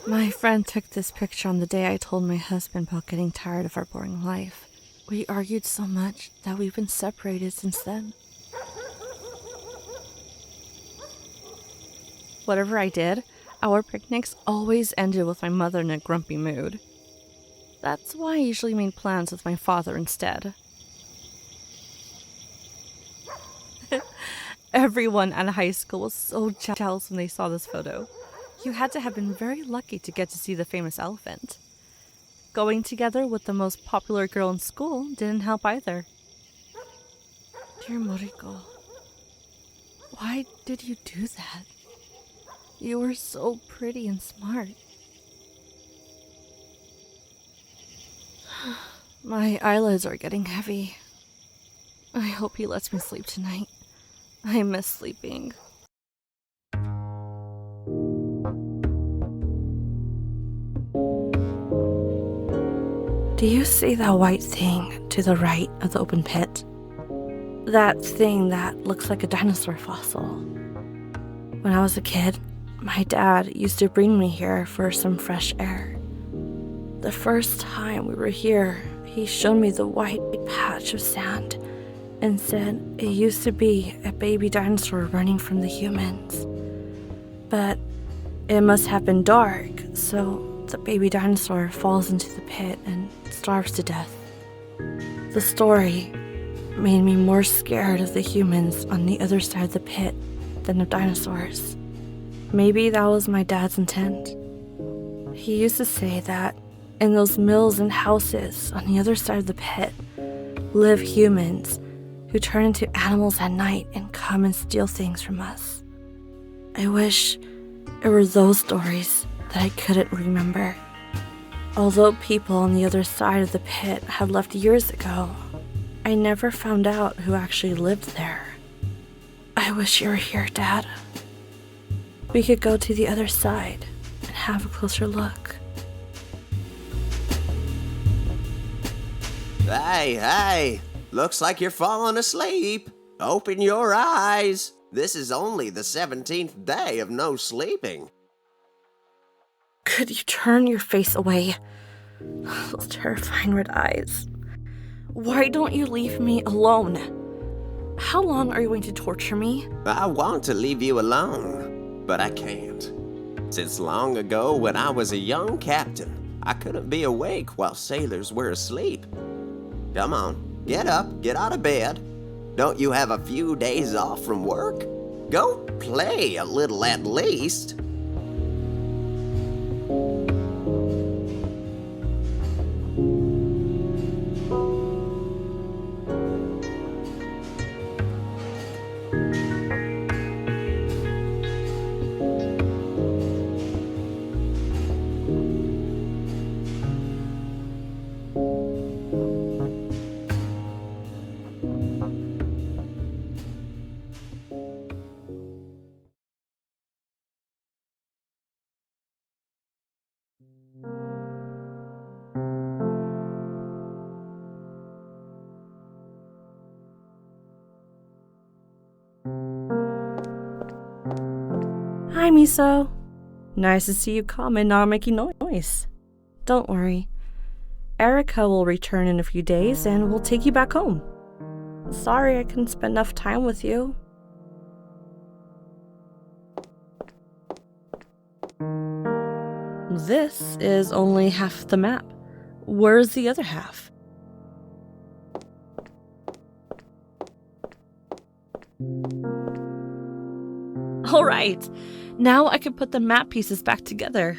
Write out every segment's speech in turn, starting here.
My friend took this picture on the day I told my husband about getting tired of our boring life. We argued so much that we've been separated since then. Whatever I did, our picnics always ended with my mother in a grumpy mood. That's why I usually made plans with my father instead. Everyone at high school was so jealous when they saw this photo. You had to have been very lucky to get to see the famous elephant. Going together with the most popular girl in school didn't help either. Dear Moriko, why did you do that? You were so pretty and smart. My eyelids are getting heavy. I hope he lets me sleep tonight. I miss sleeping. Do you see that white thing to the right of the open pit? That thing that looks like a dinosaur fossil. When I was a kid, my dad used to bring me here for some fresh air. The first time we were here, he showed me the white patch of sand and said it used to be a baby dinosaur running from the humans. But it must have been dark, so the baby dinosaur falls into the pit and starves to death. The story made me more scared of the humans on the other side of the pit than of dinosaurs. Maybe that was my dad's intent. He used to say that in those mills and houses on the other side of the pit live humans who turn into animals at night and come and steal things from us. I wish it were those stories that I couldn't remember. Although people on the other side of the pit had left years ago, I never found out who actually lived there. I wish you were here, Dad. We could go to the other side and have a closer look. Hey, looks like you're falling asleep. Open your eyes. This is only the 17th day of no sleeping. Could you turn your face away? Those terrifying red eyes. Why don't you leave me alone? How long are you going to torture me? I want to leave you alone, but I can't. Since long ago when I was a young captain, I couldn't be awake while sailors were asleep. Come on, get up, get out of bed. Don't you have a few days off from work? Go play a little at least. Hi, Miso. Nice to see you calm and not making noise. Don't worry. Erica will return in a few days and we'll take you back home. Sorry I couldn't spend enough time with you. This is only half the map. Where's the other half? All right. Now I can put the map pieces back together.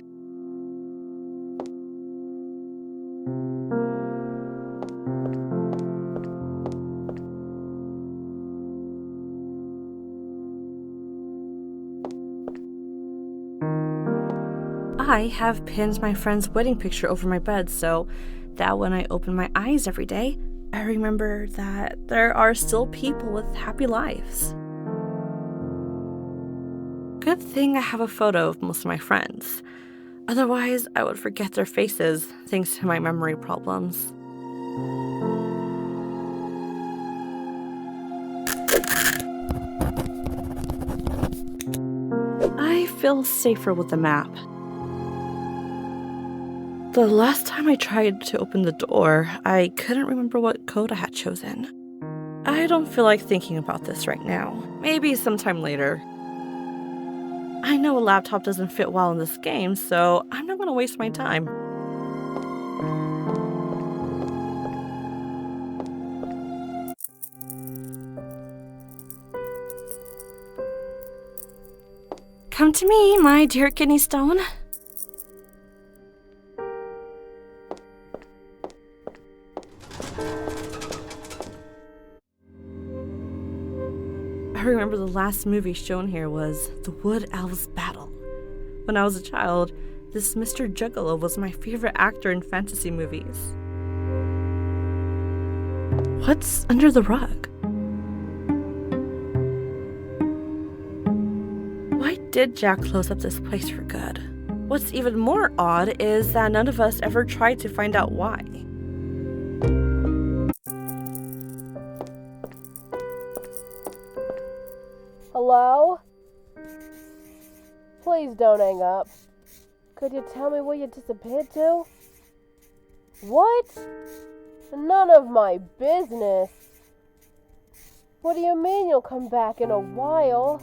I have pinned my friend's wedding picture over my bed so that when I open my eyes every day, I remember that there are still people with happy lives. Good thing I have a photo of most of my friends. Otherwise, I would forget their faces thanks to my memory problems. I feel safer with the map. The last time I tried to open the door, I couldn't remember what code I had chosen. I don't feel like thinking about this right now. Maybe sometime later. I know a laptop doesn't fit well in this game, so I'm not gonna waste my time. Come to me, my dear kidney stone. I remember the last movie shown here was The Wood Elves Battle. When I was a child, this Mr. Juggalo was my favorite actor in fantasy movies. What's under the rug? Why did Jack close up this place for good? What's even more odd is that none of us ever tried to find out why. Hello? Please don't hang up. Could you tell me where you disappeared to? What? None of my business. What do you mean you'll come back in a while?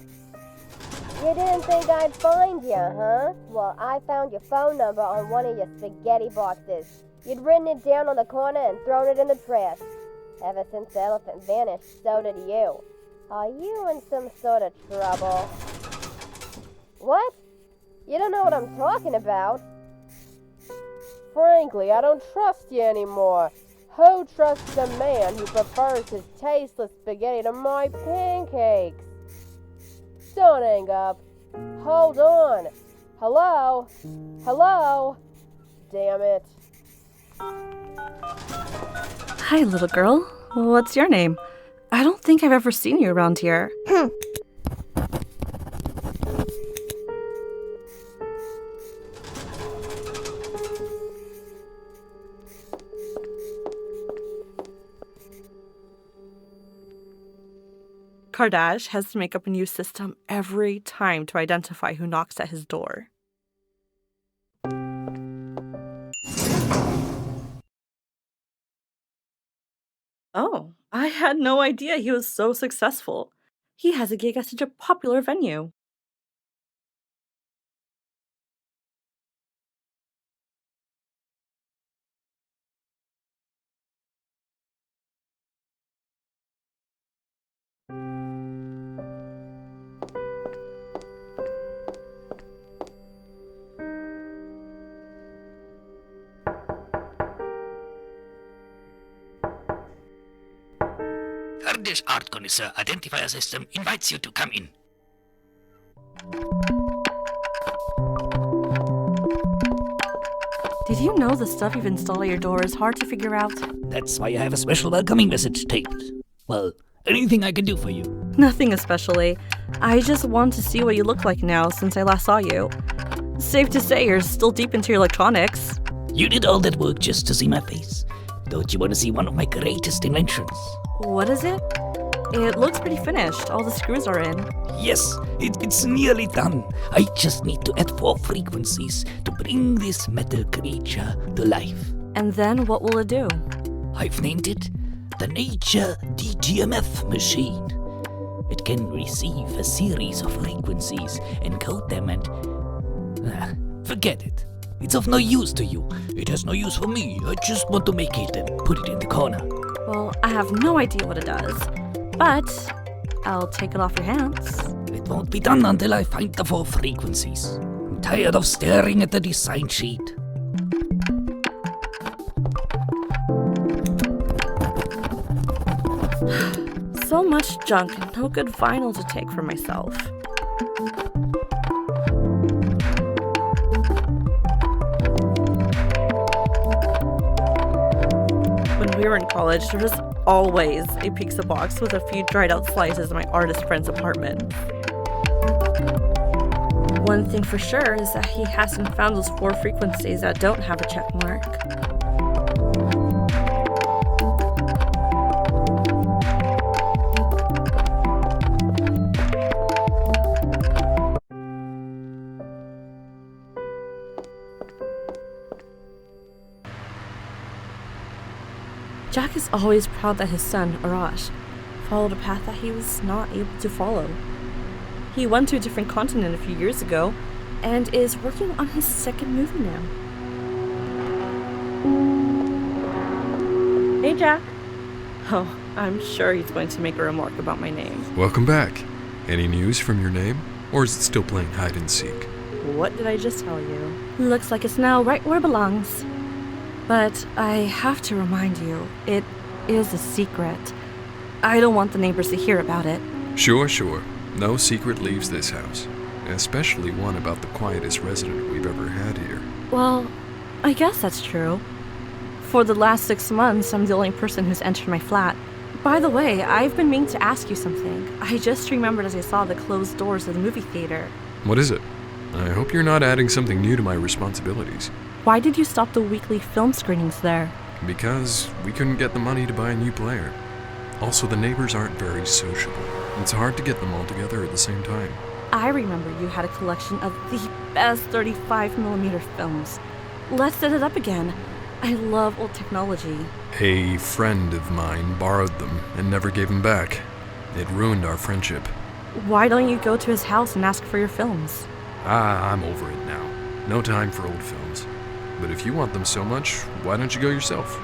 You didn't think I'd find you, huh? Well, I found your phone number on one of your spaghetti boxes. You'd written it down on the corner and thrown it in the trash. Ever since the elephant vanished, so did you. Are you in some sort of trouble? What? You don't know what I'm talking about? Frankly, I don't trust you anymore. Who trusts a man who prefers his tasteless spaghetti to my pancakes? Don't hang up. Hold on. Hello? Hello? Damn it. Hi, little girl. What's your name? I don't think I've ever seen you around here. Kardash has to make up a new system every time to identify who knocks at his door. Oh, I had no idea he was so successful. He has a gig at such a popular venue. Kurdish art connoisseur identifier system invites you to come in. Did you know the stuff you've installed at your door is hard to figure out? That's why I have a special welcoming message taped. Well, anything I can do for you? Nothing especially. I just want to see what you look like now since I last saw you. Safe to say you're still deep into your electronics. You did all that work just to see my face. Don't you want to see one of my greatest inventions? What is it? It looks pretty finished. All the screws are in. Yes, it's nearly done. I just need to add 4 frequencies to bring this metal creature to life. And then what will it do? I've named it the Nature DGMF machine. It can receive a series of frequencies, encode them and... forget it. It's of no use to you. It has no use for me. I just want to make it and put it in the corner. Well, I have no idea what it does, but I'll take it off your hands. It won't be done until I find the 4 frequencies. I'm tired of staring at the design sheet. So much junk and no good vinyl to take for myself. When we were in college, there was always a pizza box with a few dried out slices in my artist friend's apartment. One thing for sure is that he hasn't found those 4 frequencies that don't have a check mark. Jack is always proud that his son, Arash, followed a path that he was not able to follow. He went to a different continent a few years ago and is working on his 2nd movie now. Hey, Jack. Oh, I'm sure he's going to make a remark about my name. Welcome back. Any news from your name? Or is it still playing hide and seek? What did I just tell you? Looks like it's now right where it belongs. But I have to remind you, it is a secret. I don't want the neighbors to hear about it. Sure. No secret leaves this house. Especially one about the quietest resident we've ever had here. Well, I guess that's true. For the last 6 months, I'm the only person who's entered my flat. By the way, I've been meaning to ask you something. I just remembered as I saw the closed doors of the movie theater. What is it? I hope you're not adding something new to my responsibilities. Why did you stop the weekly film screenings there? Because we couldn't get the money to buy a new player. Also, the neighbors aren't very sociable. It's hard to get them all together at the same time. I remember you had a collection of the best 35mm films. Let's set it up again. I love old technology. A friend of mine borrowed them and never gave them back. It ruined our friendship. Why don't you go to his house and ask for your films? I'm over it now. No time for old films. But if you want them so much, why don't you go yourself?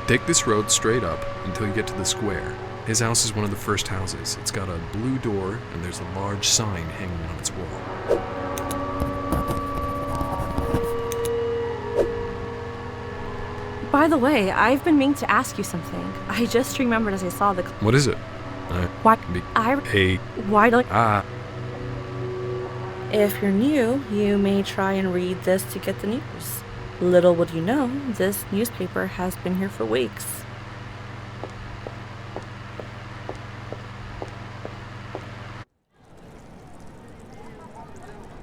Take this road straight up until you get to the square. His house is one of the first houses. It's got a blue door and there's a large sign hanging on its wall. By the way, I've been meaning to ask you something. I just remembered as I saw the... What is it? What? Why don't... If you're new, you may try and read this to get the news. Little would you know, this newspaper has been here for weeks.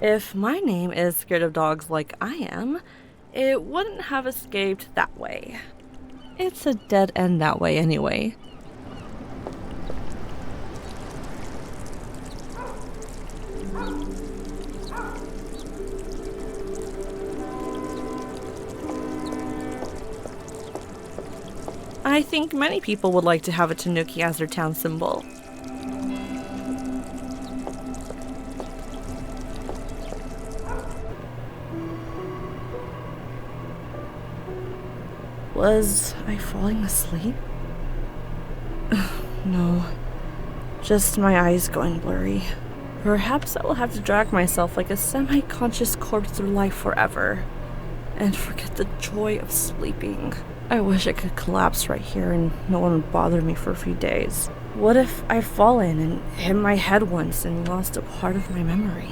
If my name is scared of dogs like I am, it wouldn't have escaped that way. It's a dead end that way anyway. I think many people would like to have a tanuki as their town symbol. Was I falling asleep? No, just my eyes going blurry. Perhaps I will have to drag myself like a semi-conscious corpse through life forever, and forget the joy of sleeping. I wish I could collapse right here and no one would bother me for a few days. What if I'd fallen and hit my head once and lost a part of my memory?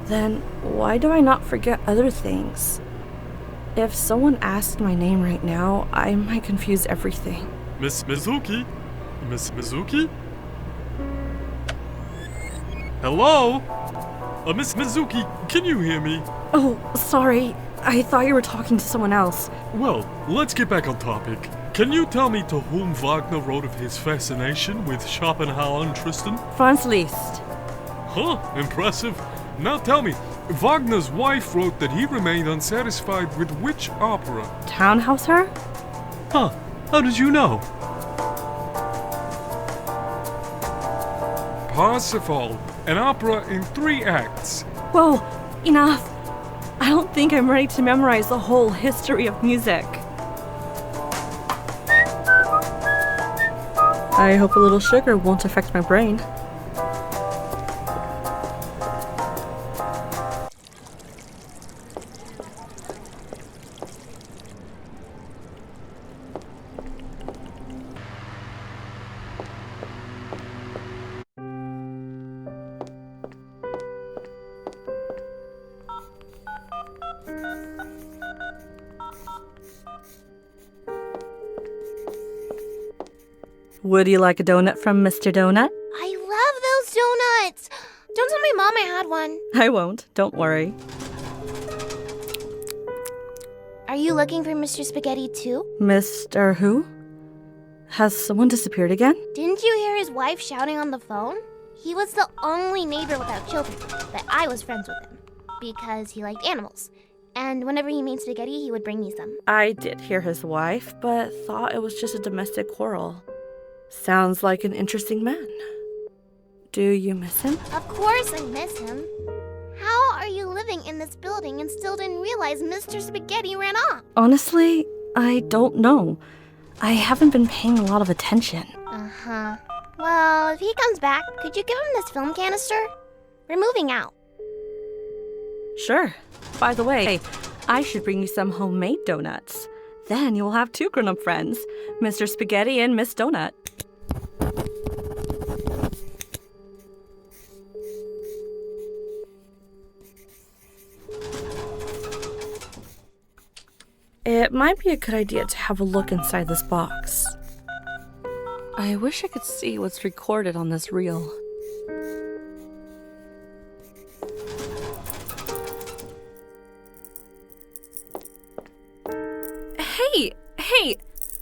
Then why do I not forget other things? If someone asked my name right now, I might confuse everything. Miss Mizuki? Miss Mizuki? Hello? Miss Mizuki, can you hear me? Oh, sorry. I thought you were talking to someone else. Well, let's get back on topic. Can you tell me to whom Wagner wrote of his fascination with Schopenhauer and Tristan? Franz Liszt. Huh, impressive. Now tell me, Wagner's wife wrote that he remained unsatisfied with which opera? Tannhäuser? Huh, how did you know? Parsifal, an opera in 3 acts. Whoa, enough. I don't think I'm ready to memorize the whole history of music. I hope a little sugar won't affect my brain. Would you like a donut from Mr. Donut? I love those donuts! Don't tell my Mom, I had one. I won't, don't worry. Are you looking for Mr. Spaghetti too? Mr. Who? Has someone disappeared again? Didn't you hear his wife shouting on the phone? He was the only neighbor without children, but I was friends with him because he liked animals. And whenever he made spaghetti, he would bring me some. I did hear his wife, but thought it was just a domestic quarrel. Sounds like an interesting man. Do you miss him? Of course I miss him. How are you living in this building and still didn't realize Mr. Spaghetti ran off? Honestly, I don't know. I haven't been paying a lot of attention. Uh-huh. Well, if he comes back, could you give him this film canister? We're moving out. Sure. By the way, I should bring you some homemade donuts. Then you'll have two grown-up friends, Mr. Spaghetti and Miss Donut. It might be a good idea to have a look inside this box. I wish I could see what's recorded on this reel.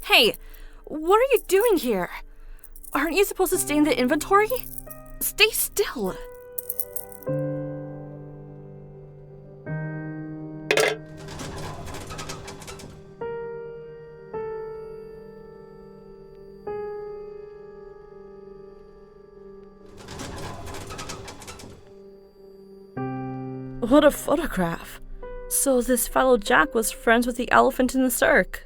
Hey! What are you doing here? Aren't you supposed to stay in the inventory? Stay still. What a photograph. So this fellow Jack was friends with the elephant in the cirque.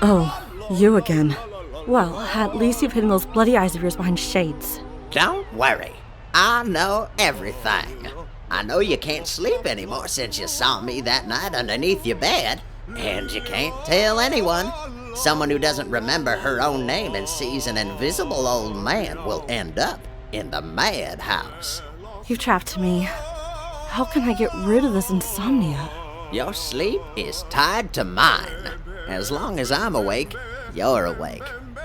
Oh, you again. Well, at least you've hidden those bloody eyes of yours behind shades. Don't worry. I know everything. I know you can't sleep anymore since you saw me that night underneath your bed. And you can't tell anyone. Someone who doesn't remember her own name and sees an invisible old man will end up in the madhouse. You've trapped me. How can I get rid of this insomnia? Your sleep is tied to mine. As long as I'm awake, you're awake.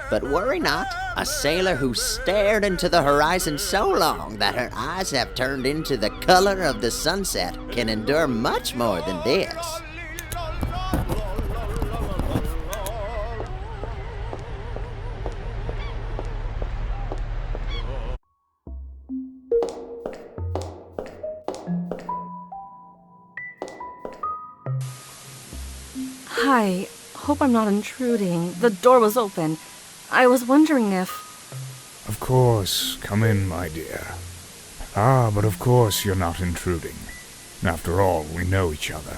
But worry not, a sailor who stared into the horizon so long that her eyes have turned into the color of the sunset can endure much more than this. Hi, hope I'm not intruding. The door was open. I was wondering if... Of course, come in, my dear. But of course you're not intruding. After all, we know each other.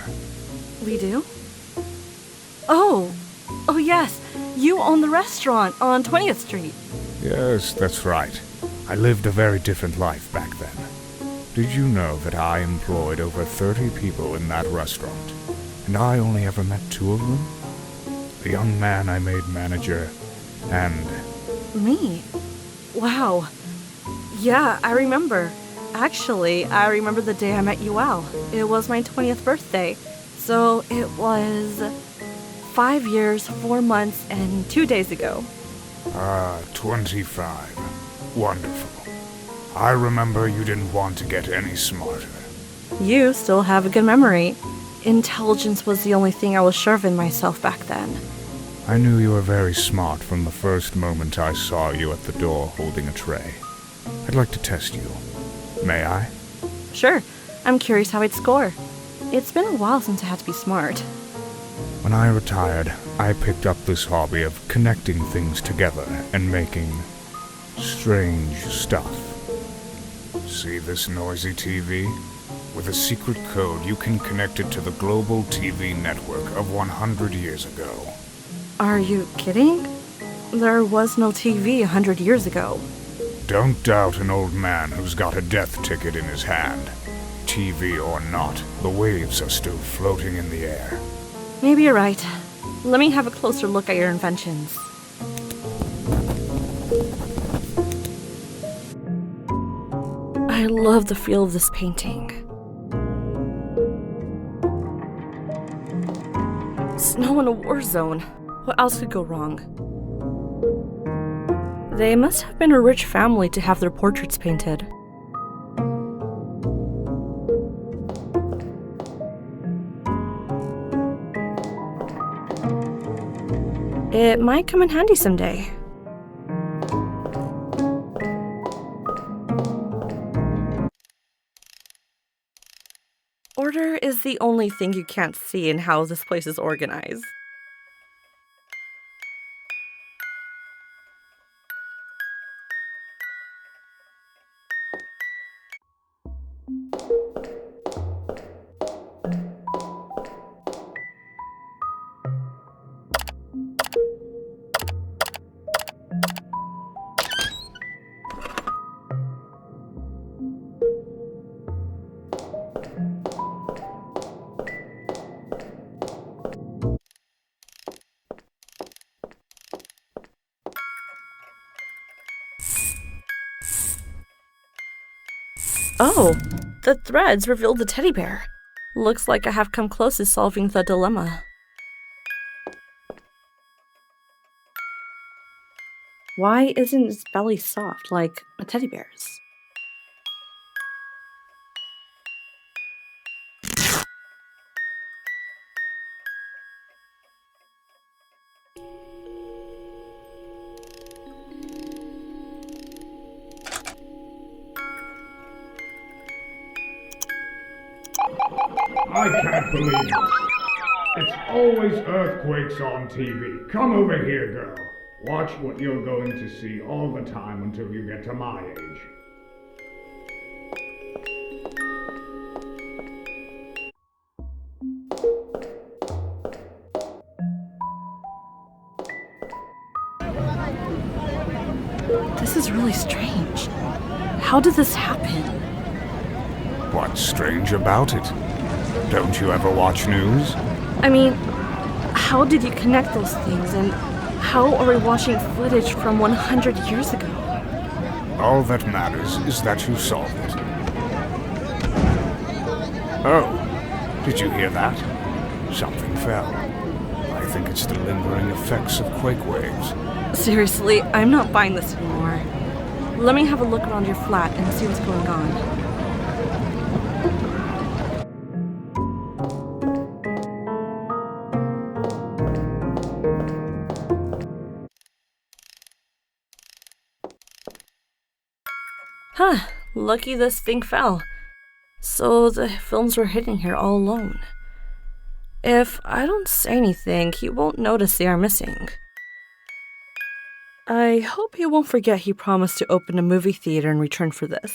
We do? Oh yes, you own the restaurant on 20th Street. Yes, that's right. I lived a very different life back then. Did you know that I employed over 30 people in that restaurant? And I only ever met 2 of them? The young man I made manager, and... Me? Wow. Yeah, I remember. Actually, I remember the day I met Yuel. It was my 20th birthday. So it was 5 years, 4 months, and 2 days ago. 25. Wonderful. I remember you didn't want to get any smarter. You still have a good memory. Intelligence was the only thing I was sure of in myself back then. I knew you were very smart from the first moment I saw you at the door holding a tray. I'd like to test you. May I? Sure. I'm curious how I'd score. It's been a while since I had to be smart. When I retired, I picked up this hobby of connecting things together and making strange stuff. See this noisy TV? With a secret code, you can connect it to the global TV network of 100 years ago. Are you kidding? There was no TV 100 years ago. Don't doubt an old man who's got a death ticket in his hand. TV or not, the waves are still floating in the air. Maybe you're right. Let me have a closer look at your inventions. I love the feel of this painting. Snow in a war zone. What else could go wrong? They must have been a rich family to have their portraits painted. It might come in handy someday. Order is the only thing you can't see in how this place is organized. Oh, the threads revealed the teddy bear. Looks like I have come close to solving the dilemma. Why isn't its belly soft like a teddy bear's? I can't believe it. It's always earthquakes on TV. Come over here, girl. Watch what you're going to see all the time until you get to my age. This is really strange. How did this happen? What's strange about it? Don't you ever watch news? I mean, how did you connect those things, and how are we watching footage from 100 years ago? All that matters is that you solved it. Oh, did you hear that? Something fell. I think it's the lingering effects of quake waves. Seriously, I'm not buying this anymore. Let me have a look around your flat and see what's going on. Huh, lucky this thing fell. So the films were hidden here all alone. If I don't say anything, he won't notice they are missing. I hope he won't forget he promised to open a movie theater in return for this.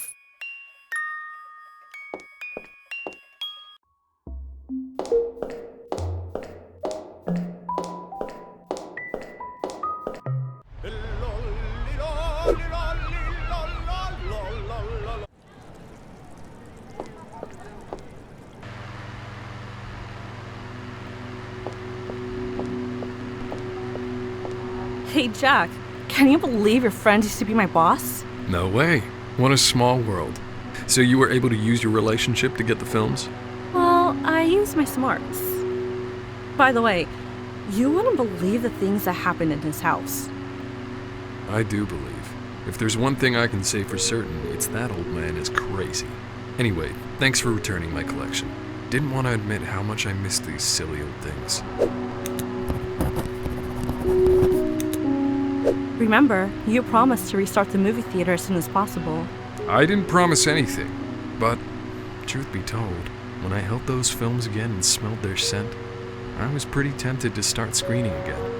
Hey Jack, can you believe your friend used to be my boss? No way. What a small world. So you were able to use your relationship to get the films? Well, I used my smarts. By the way, you wouldn't believe the things that happened in his house. I do believe. If there's one thing I can say for certain, it's that old man is crazy. Anyway, thanks for returning my collection. Didn't want to admit how much I miss these silly old things. Remember, you promised to restart the movie theater as soon as possible. I didn't promise anything, but truth be told, when I held those films again and smelled their scent, I was pretty tempted to start screening again.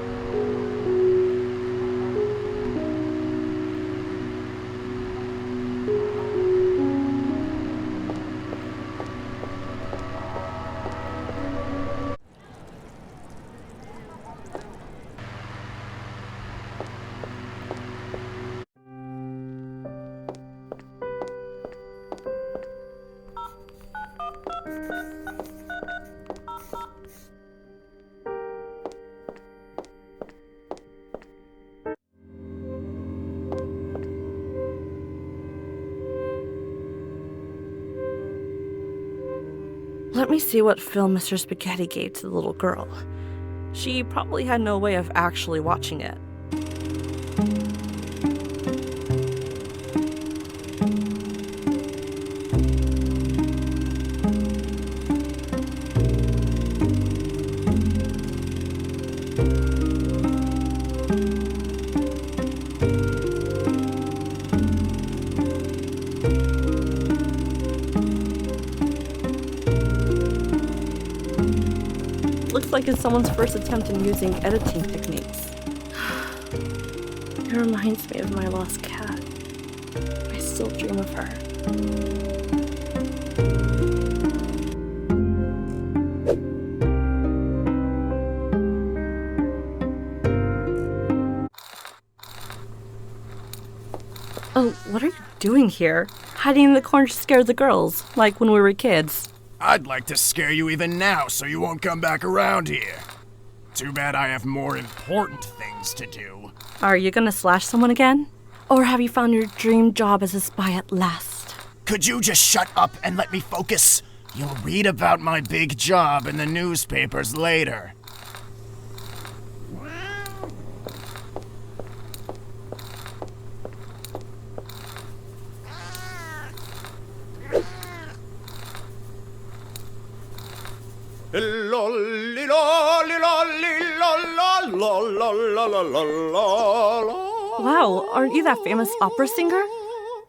Let me see what film Mr. Spaghetti gave to the little girl. She probably had no way of actually watching it. Looks like it's someone's first attempt in using editing techniques. It reminds me of my lost cat. I still dream of her. Oh, what are you doing here? Hiding in the corner to scare the girls, like when we were kids. I'd like to scare you even now so you won't come back around here. Too bad I have more important things to do. Are you gonna slash someone again? Or have you found your dream job as a spy at last? Could you just shut up and let me focus? You'll read about my big job in the newspapers later. Wow, aren't you that famous opera singer?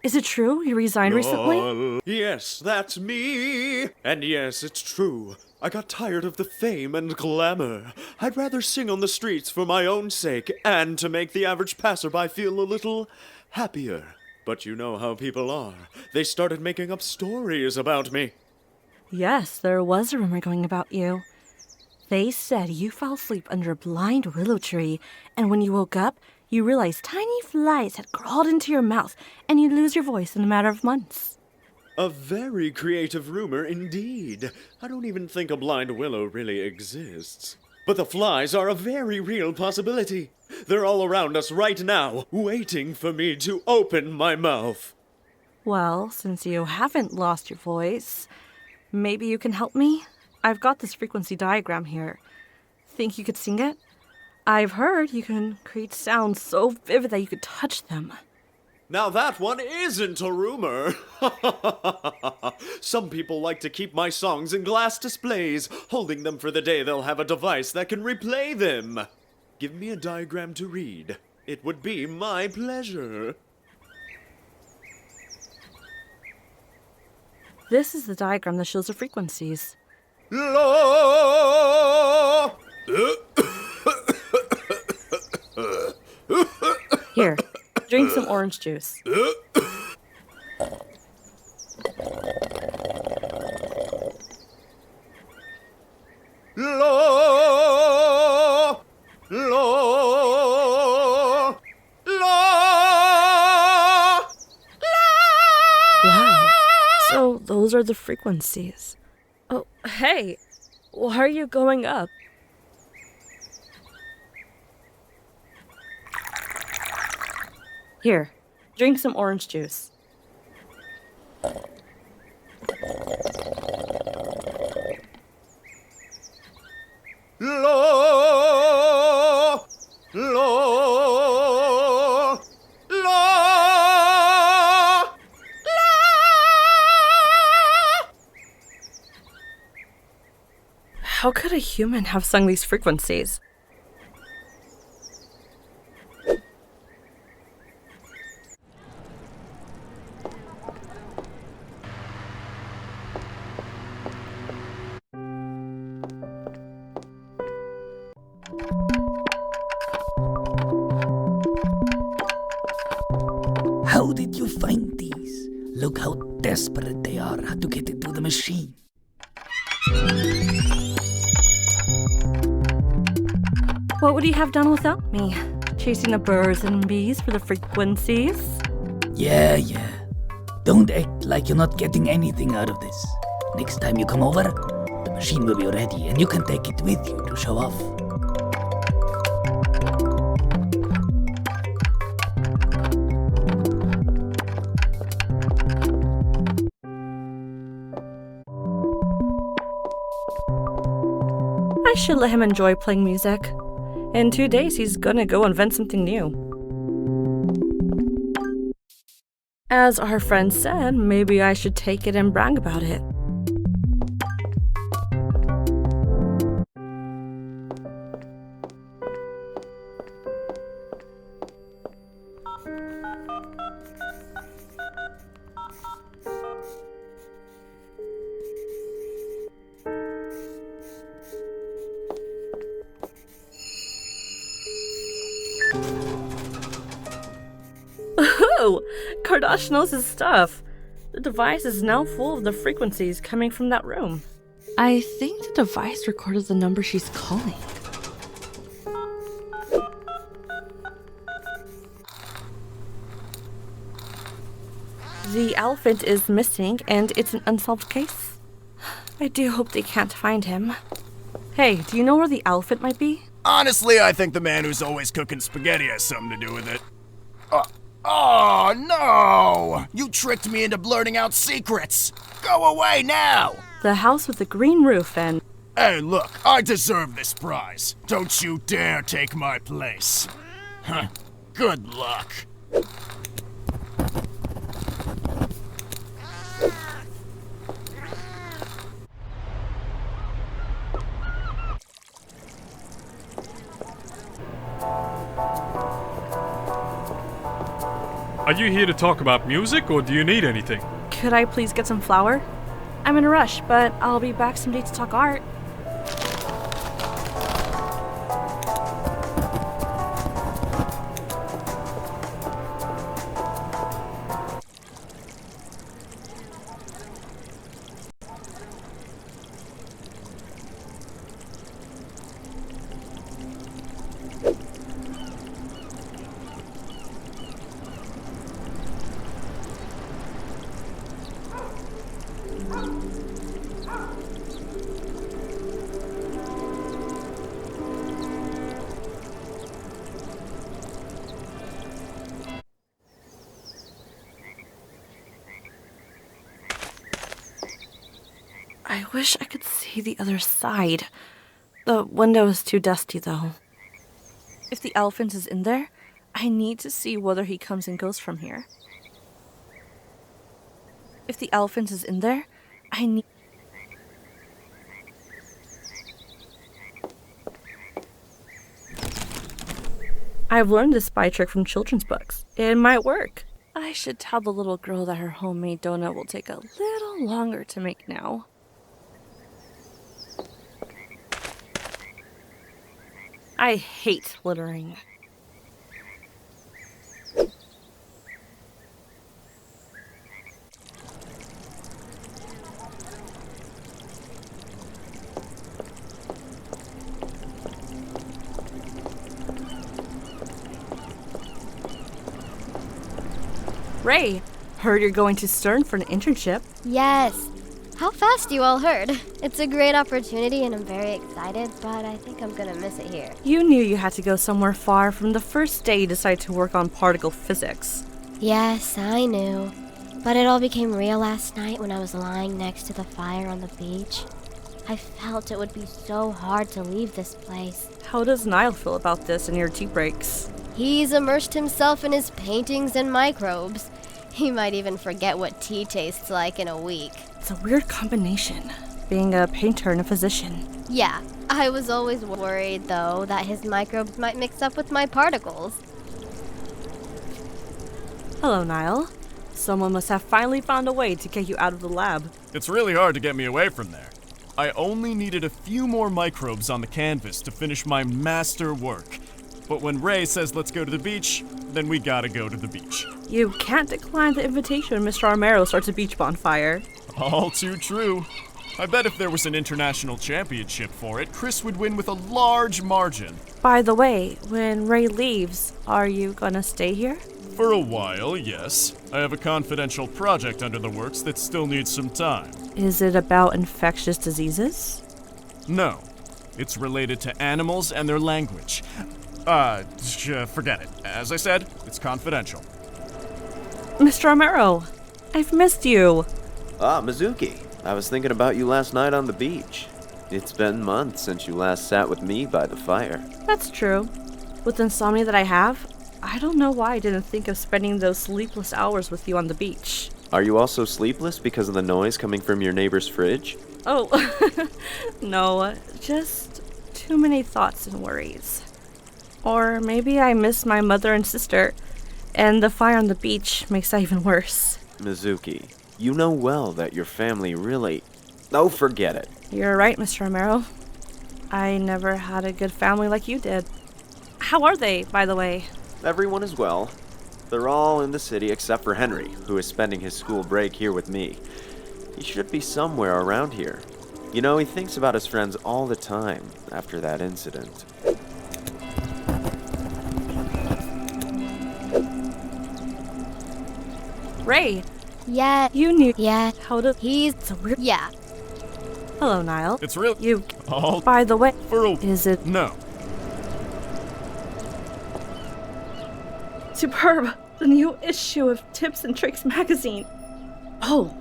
Is it true you resigned recently? Yes, that's me. And yes, it's true. I got tired of the fame and glamour. I'd rather sing on the streets for my own sake and to make the average passerby feel a little happier. But you know how people are. They started making up stories about me. Yes, there was a rumor going about you. They said you fell asleep under a blind willow tree, and when you woke up, you realized tiny flies had crawled into your mouth, and you'd lose your voice in a matter of months. A very creative rumor indeed. I don't even think a blind willow really exists. But the flies are a very real possibility. They're all around us right now, waiting for me to open my mouth. Well, since you haven't lost your voice, maybe you can help me? I've got this frequency diagram here. Think you could sing it? I've heard you can create sounds so vivid that you could touch them. Now that one isn't a rumor. Some people like to keep my songs in glass displays, holding them for the day they'll have a device that can replay them. Give me a diagram to read. It would be my pleasure. This is the diagram that shows the frequencies. Here, drink some orange juice. Wow, so those are the frequencies. Oh, hey, why are you going up? Here, drink some orange juice. How could a human have sung these frequencies? How did you find these? Look how desperate they are to get into the machine. What would you have done without me? Chasing the birds and bees for the frequencies? Yeah. Don't act like you're not getting anything out of this. Next time you come over, the machine will be ready and you can take it with you to show off. I should let him enjoy playing music. In 2 days, he's gonna go invent something new. As our friend said, maybe I should take it and brag about it. Oh, Kardashian knows his stuff. The device is now full of the frequencies coming from that room. I think the device recorded the number she's calling. The elephant is missing, and it's an unsolved case. I do hope they can't find him. Hey, do you know where the elephant might be? Honestly, I think the man who's always cooking spaghetti has something to do with it. Oh, no! You tricked me into blurting out secrets! Go away now! The house with the green roof and... Hey, look, I deserve this prize. Don't you dare take my place. Huh. Good luck. Are you here to talk about music, or do you need anything? Could I please get some flour? I'm in a rush, but I'll be back someday to talk art. I wish I could see the other side. The window is too dusty, though. If the elephant is in there, I need to see whether he comes and goes from here. If the elephant is in there, I need... I've learned this spy trick from children's books. It might work. I should tell the little girl that her homemade donut will take a little longer to make now. I hate littering. Ray, heard you're going to Stern for an internship. Yes. How fast you all heard. It's a great opportunity and I'm very excited, but I think I'm gonna miss it here. You knew you had to go somewhere far from the first day you decided to work on particle physics. Yes, I knew. But it all became real last night when I was lying next to the fire on the beach. I felt it would be so hard to leave this place. How does Niall feel about this and your tea breaks? He's immersed himself in his paintings and microbes. He might even forget what tea tastes like in a week. It's a weird combination, being a painter and a physician. Yeah, I was always worried, though, that his microbes might mix up with my particles. Hello, Niall. Someone must have finally found a way to get you out of the lab. It's really hard to get me away from there. I only needed a few more microbes on the canvas to finish my master work. But when Ray says let's go to the beach, then we gotta go to the beach. You can't decline the invitation when Mr. Armero starts a beach bonfire. All too true. I bet if there was an international championship for it, Chris would win with a large margin. By the way, when Ray leaves, are you gonna stay here? For a while, yes. I have a confidential project under the works that still needs some time. Is it about infectious diseases? No. It's related to animals and their language. Forget it. As I said, it's confidential. Mr. Romero, I've missed you. Ah, Mizuki. I was thinking about you last night on the beach. It's been months since you last sat with me by the fire. That's true. With the insomnia that I have, I don't know why I didn't think of spending those sleepless hours with you on the beach. Are you also sleepless because of the noise coming from your neighbor's fridge? Oh, no, just too many thoughts and worries. Or maybe I miss my mother and sister, and the fire on the beach makes that even worse. Mizuki, you know well that your family really... Oh, forget it. You're right, Mr. Romero. I never had a good family like you did. How are they, by the way? Everyone is well. They're all in the city except for Henry, who is spending his school break here with me. He should be somewhere around here. You know, he thinks about his friends all the time after that incident. Ray, Yeah. you knew Yeah. how to... He's. It's a weird... Yeah. Hello, Niall. It's real. You... All By the way, for a... is it... No. Superb! The new issue of Tips and Tricks magazine. Oh,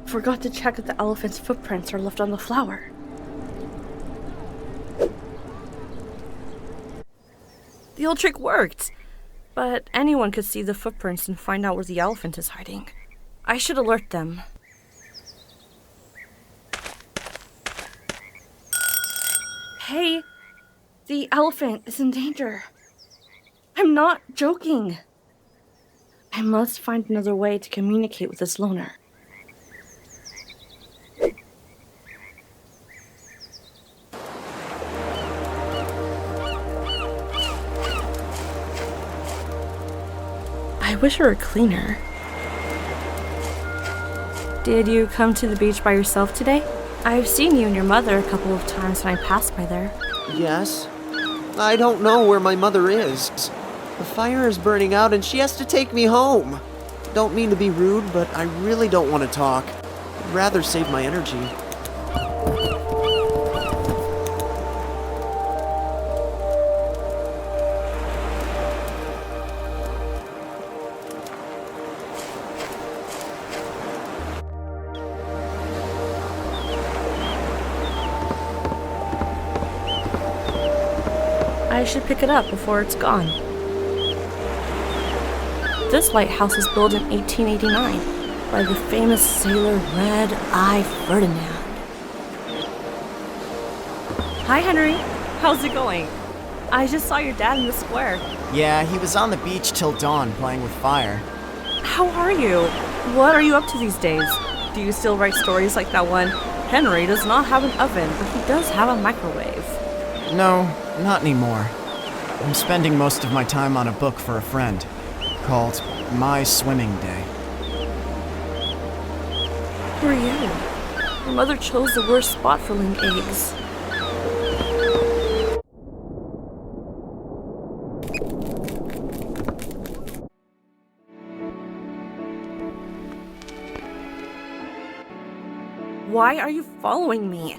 forgot to check if the elephant's footprints are left on the flower. The old trick worked, but anyone could see the footprints and find out where the elephant is hiding. I should alert them. Hey, the elephant is in danger. I'm not joking. I must find another way to communicate with this loner. I wish it were cleaner. Did you come to the beach by yourself today? I've seen you and your mother a couple of times when I passed by there. Yes. I don't know where my mother is. The fire is burning out and she has to take me home. Don't mean to be rude, but I really don't want to talk. I'd rather save my energy. I should pick it up before it's gone. This lighthouse was built in 1889 by the famous sailor Red Eye Ferdinand. Hi, Henry. How's it going? I just saw your dad in the square. Yeah, he was on the beach till dawn playing with fire. How are you? What are you up to these days? Do you still write stories like that one? Henry does not have an oven, but he does have a microwave. No, not anymore. I'm spending most of my time on a book for a friend called My Swimming Day. Who are you? Your mother chose the worst spot for laying eggs. Why are you following me?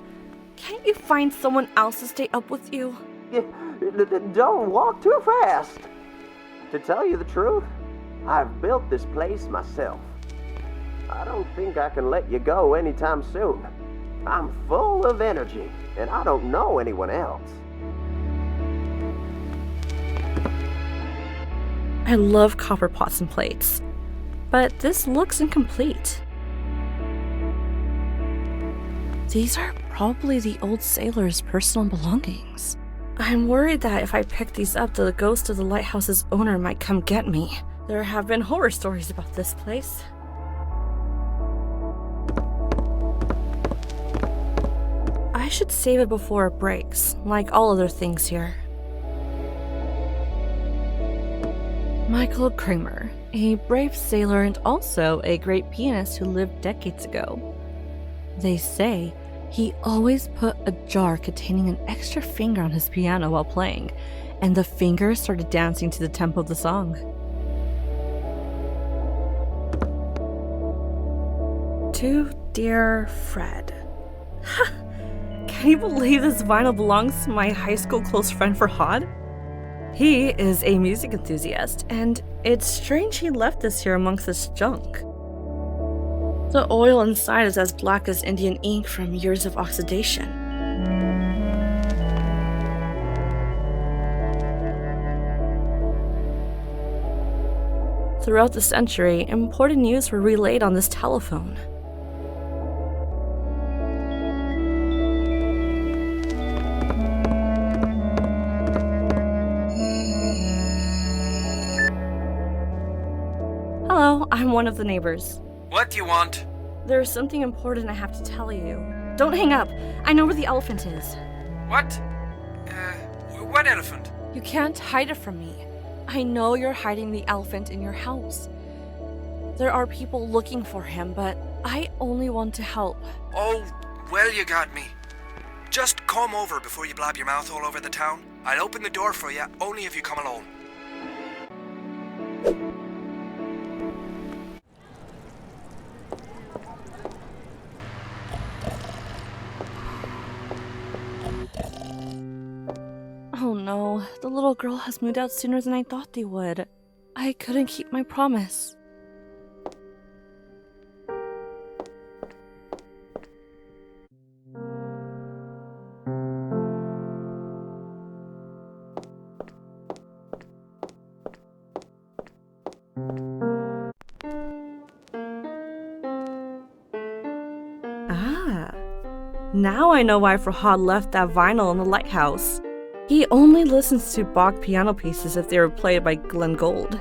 Can't you find someone else to stay up with you? Don't walk too fast. To tell you the truth, I've built this place myself. I don't think I can let you go anytime soon. I'm full of energy, and I don't know anyone else. I love copper pots and plates, but this looks incomplete. These are probably the old sailor's personal belongings. I'm worried that if I pick these up, the ghost of the lighthouse's owner might come get me. There have been horror stories about this place. I should save it before it breaks, like all other things here. Michael Kramer, a brave sailor and also a great pianist who lived decades ago. They say he always put a jar containing an extra finger on his piano while playing, and the finger started dancing to the tempo of the song. Too Dear Fred. Can you believe this vinyl belongs to my high school close friend Farhad? He is a music enthusiast, and it's strange he left this here amongst this junk. The oil inside is as black as Indian ink from years of oxidation. Throughout the century, important news were relayed on this telephone. Hello, I'm one of the neighbors. What do you want? There's something important I have to tell you. Don't hang up. I know where the elephant is. What? What elephant? You can't hide it from me. I know you're hiding the elephant in your house. There are people looking for him, but I only want to help. Oh, well, you got me. Just come over before you blab your mouth all over the town. I'll open the door for you, only if you come alone. Oh no, the little girl has moved out sooner than I thought they would. I couldn't keep my promise. Now I know why Farhad left that vinyl in the lighthouse. He only listens to Bach piano pieces if they were played by Glenn Gould.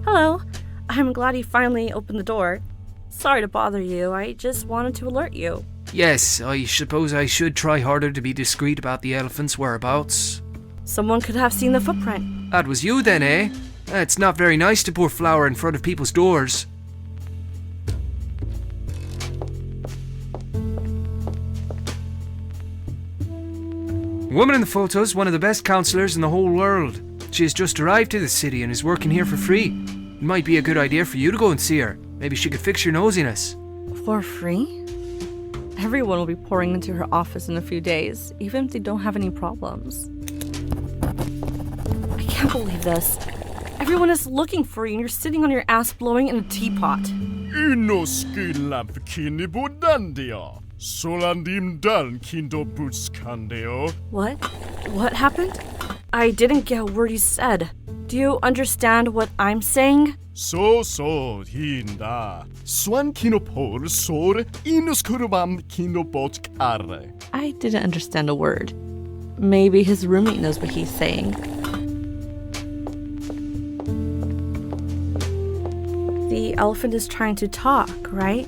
Hello. I'm glad you finally opened the door. Sorry to bother you, I just wanted to alert you. Yes, I suppose I should try harder to be discreet about the elephant's whereabouts. Someone could have seen the footprint. That was you then, eh? It's not very nice to pour flour in front of people's doors. The woman in the photo is one of the best counselors in the whole world. She has just arrived to the city and is working here for free. It might be a good idea for you to go and see her. Maybe she could fix your nosiness. For free? Everyone will be pouring into her office in a few days, even if they don't have any problems. I can't believe this. Everyone is looking for you and you're sitting on your ass blowing in a teapot. What? What happened? I didn't get a word you said. Do you understand what I'm saying? I didn't understand a word. Maybe his roommate knows what he's saying. The elephant is trying to talk, right?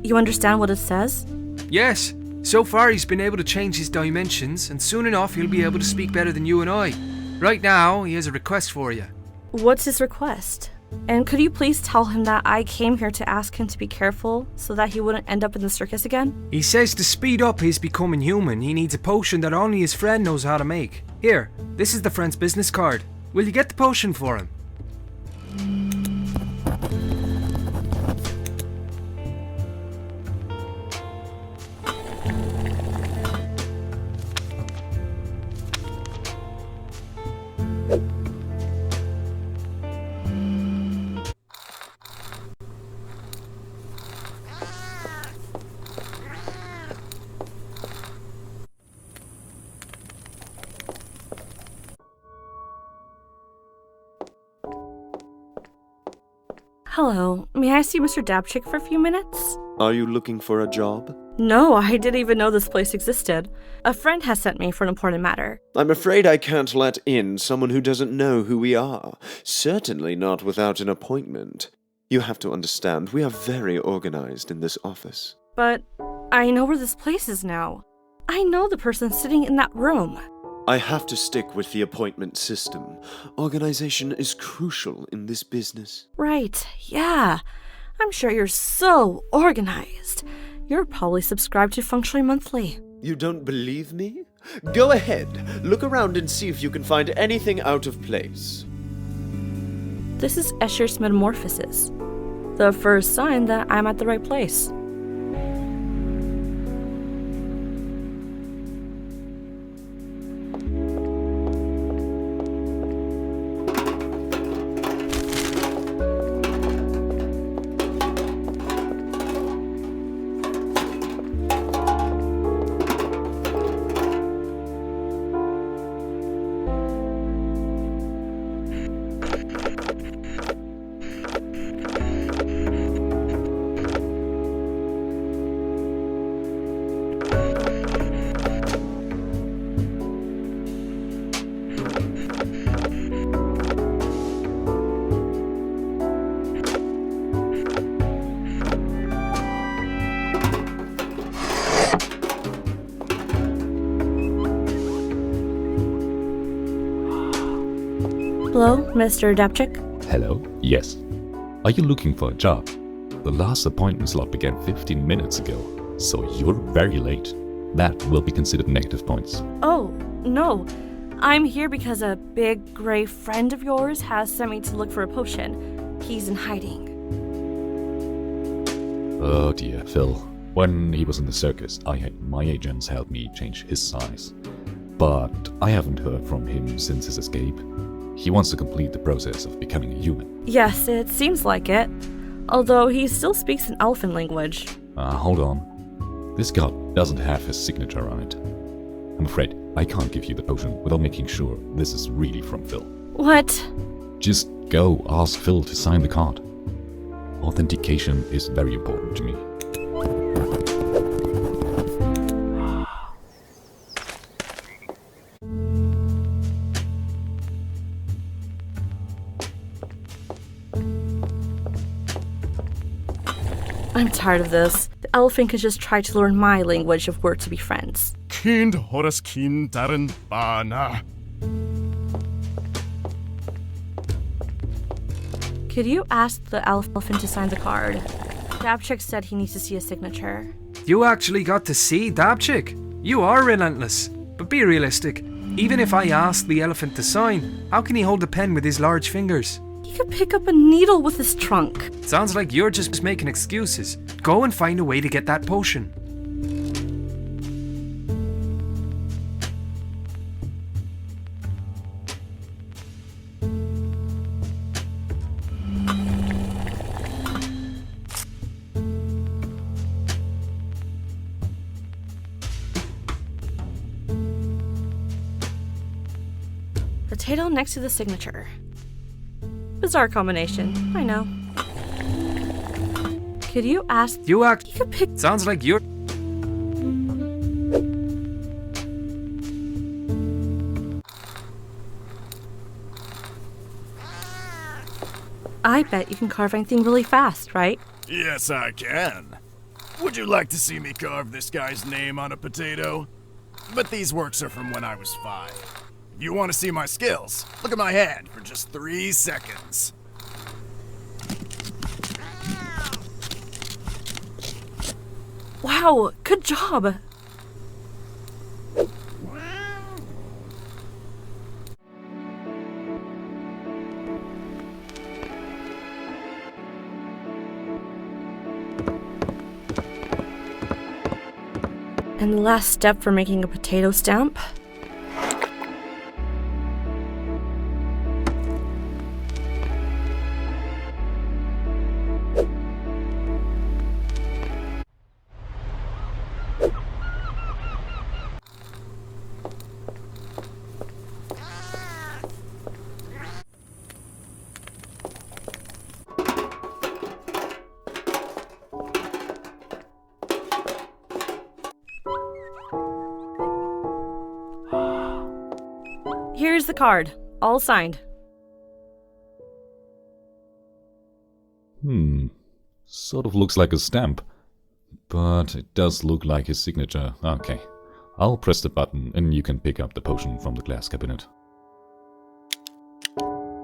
You understand what it says? Yes. So far he's been able to change his dimensions, and soon enough he'll be able to speak better than you and I. Right now, he has a request for you. What's his request? And could you please tell him that I came here to ask him to be careful so that he wouldn't end up in the circus again? He says to speed up his becoming human, he needs a potion that only his friend knows how to make. Here, this is the friend's business card. Will you get the potion for him? Hello, may I see Mr. Dabchick for a few minutes? Are you looking for a job? No, I didn't even know this place existed. A friend has sent me for an important matter. I'm afraid I can't let in someone who doesn't know who we are. Certainly not without an appointment. You have to understand, we are very organized in this office. But I know where this place is now. I know the person sitting in that room. I have to stick with the appointment system. Organization is crucial in this business. Right, yeah. I'm sure you're so organized. You're probably subscribed to Feng Shui Monthly. You don't believe me? Go ahead, look around and see if you can find anything out of place. This is Escher's Metamorphosis, the first sign that I'm at the right place. Hello, Mr. Dapchik? Hello, yes. Are you looking for a job? The last appointment slot began 15 minutes ago, so you're very late. That will be considered negative points. Oh, no. I'm here because a big gray friend of yours has sent me to look for a potion. He's in hiding. Oh dear, Phil. When he was in the circus, I had my agents help me change his size. But I haven't heard from him since his escape. He wants to complete the process of becoming a human. Yes, it seems like it. Although he still speaks an elephant language. Hold on. This card doesn't have his signature on it. I'm afraid I can't give you the potion without making sure this is really from Phil. What? Just go ask Phil to sign the card. Authentication is very important to me. I'm tired of this. The elephant can just try to learn my language if we're to be friends. Kind horas kin darin bana. Could you ask the elephant to sign the card? Dapchik said he needs to see a signature. You actually got to see Dapchik? You are relentless. But be realistic. Even if I ask the elephant to sign, how can he hold a pen with his large fingers? He could pick up a needle with his trunk. Sounds like you're just making excuses. Go and find a way to get that potion. Potato next to the signature. Bizarre combination, I know. Could you ask? You He could pick. Sounds like you're. I bet you can carve anything really fast, right? Yes, I can. Would you like to see me carve this guy's name on a potato? But these works are from when I was 5. If you want to see my skills, look at my hand for just 3 seconds. Wow, good job. And the last step for making a potato stamp. Here's the card, all signed. Sort of looks like a stamp. But it does look like his signature. Okay. I'll press the button and you can pick up the potion from the glass cabinet.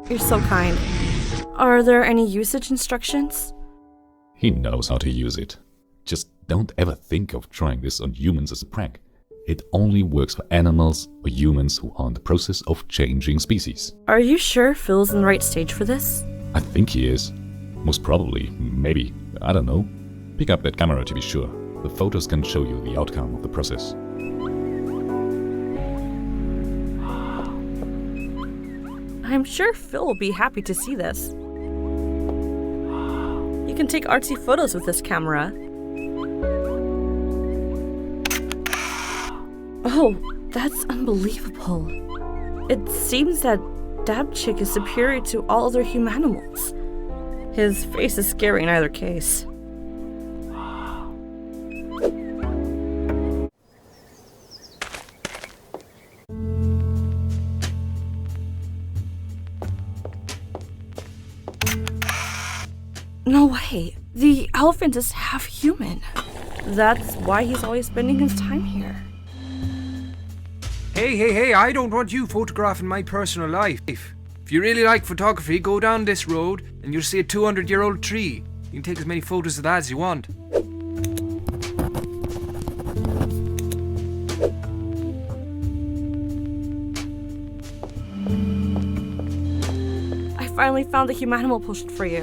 You're so kind. Are there any usage instructions? He knows how to use it. Just don't ever think of trying this on humans as a prank. It only works for animals or humans who are in the process of changing species. Are you sure Phil's in the right stage for this? I think he is. Most probably. Maybe. I don't know. Pick up that camera to be sure. The photos can show you the outcome of the process. I'm sure Phil will be happy to see this. You can take artsy photos with this camera. Oh, that's unbelievable. It seems that Dabchick is superior to all other humanimals. His face is scary in either case. No way. The elephant is half human. That's why he's always spending his time here. Hey, I don't want you photographing my personal life. If you really like photography, go down this road and you'll see a 200-year-old tree. You can take as many photos of that as you want. I finally found the humanimal potion for you.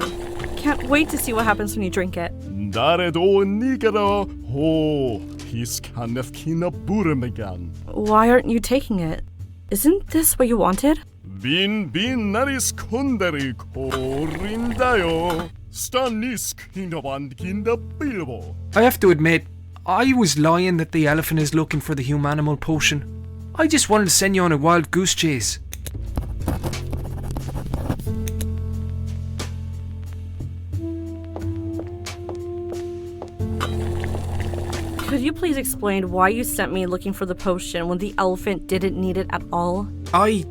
Can't wait to see what happens when you drink it. Why aren't you taking it? Isn't this what you wanted? I have to admit, I was lying that the elephant is looking for the humanimal potion. I just wanted to send you on a wild goose chase. Could you please explain why you sent me looking for the potion when the elephant didn't need it at all? I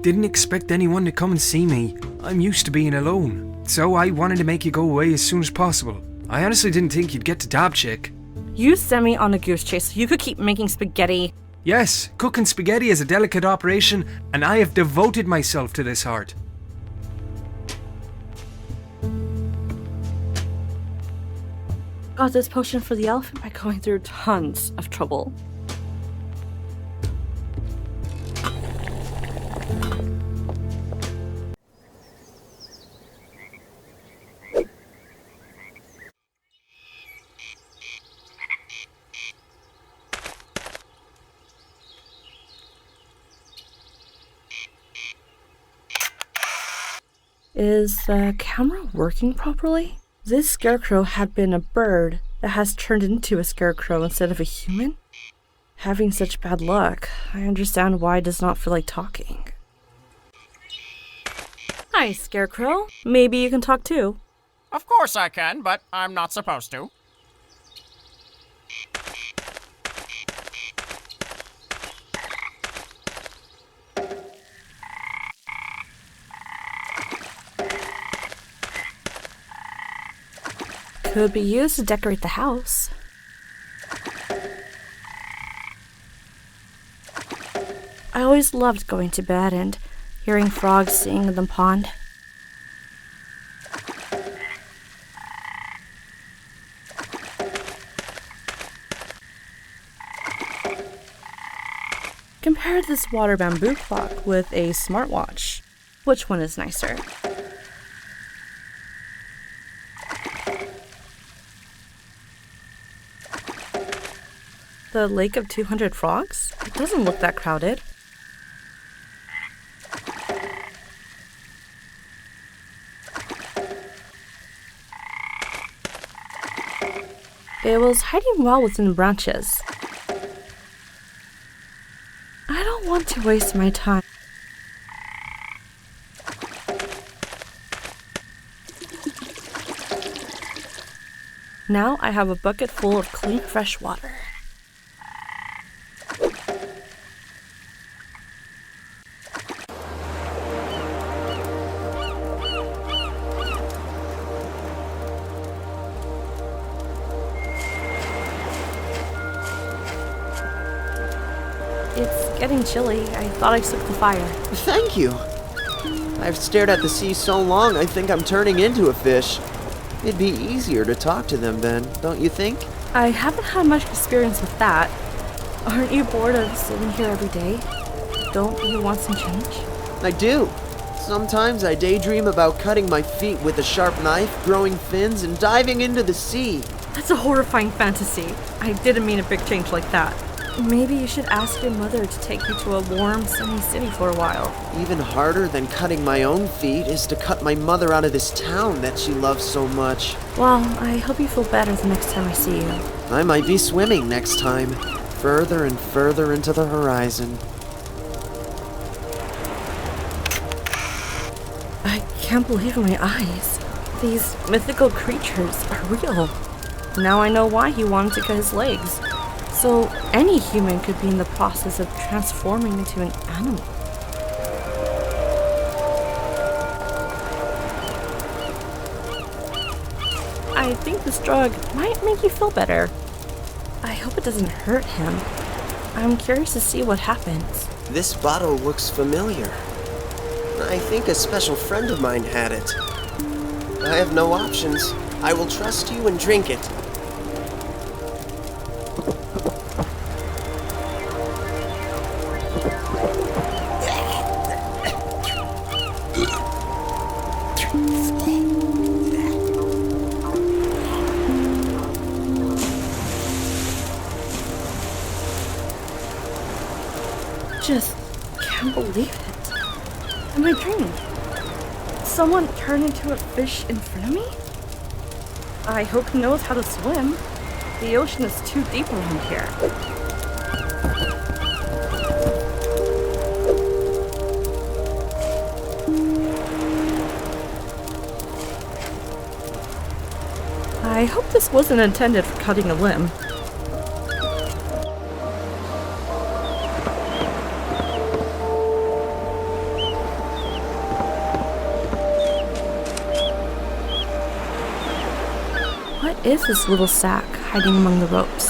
didn't expect anyone to come and see me. I'm used to being alone. So I wanted to make you go away as soon as possible. I honestly didn't think you'd get to Dabchick. You sent me on a goose chase so you could keep making spaghetti. Yes, cooking spaghetti is a delicate operation, and I have devoted myself to this art. Got this potion for the elephant by going through tons of trouble. Is the camera working properly? This scarecrow had been a bird that has turned into a scarecrow instead of a human? Having such bad luck, I understand why it does not feel like talking. Hi, Scarecrow. Maybe you can talk too. Of course I can, but I'm not supposed to. Could be used to decorate the house. I always loved going to bed and hearing frogs sing in the pond. Compare this water bamboo clock with a smartwatch. Which one is nicer? The Lake of 200 Frogs? It doesn't look that crowded. It was hiding well within the branches. I don't want to waste my time. Now I have a bucket full of clean, fresh water. It's getting chilly. I thought I stoked the fire. Thank you. I've stared at the sea so long I think I'm turning into a fish. It'd be easier to talk to them then, don't you think? I haven't had much experience with that. Aren't you bored of sitting here every day? Don't you want some change? I do. Sometimes I daydream about cutting my feet with a sharp knife, growing fins, and diving into the sea. That's a horrifying fantasy. I didn't mean a big change like that. Maybe you should ask your mother to take you to a warm, sunny city for a while. Even harder than cutting my own feet is to cut my mother out of this town that she loves so much. Well, I hope you feel better the next time I see you. I might be swimming next time, further and further into the horizon. I can't believe my eyes. These mythical creatures are real. Now I know why he wanted to cut his legs. So any human could be in the process of transforming into an animal. I think this drug might make you feel better. I hope it doesn't hurt him. I'm curious to see what happens. This bottle looks familiar. I think a special friend of mine had it. I have no options. I will trust you and drink it. Just can't believe it. Am I dreaming? Someone turned into a fish in front of me? I hope he knows how to swim. The ocean is too deep around here. I hope this wasn't intended for cutting a limb. What is this little sack hiding among the ropes?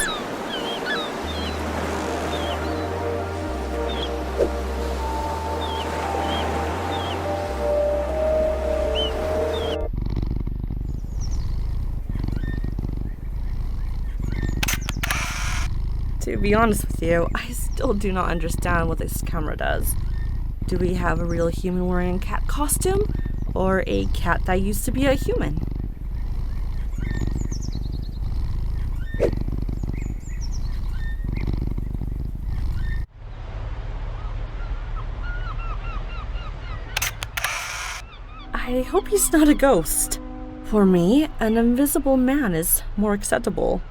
To be honest with you, I still do not understand what this camera does. Do we have a real human wearing a cat costume? Or a cat that used to be a human? I hope he's not a ghost. For me, an invisible man is more acceptable.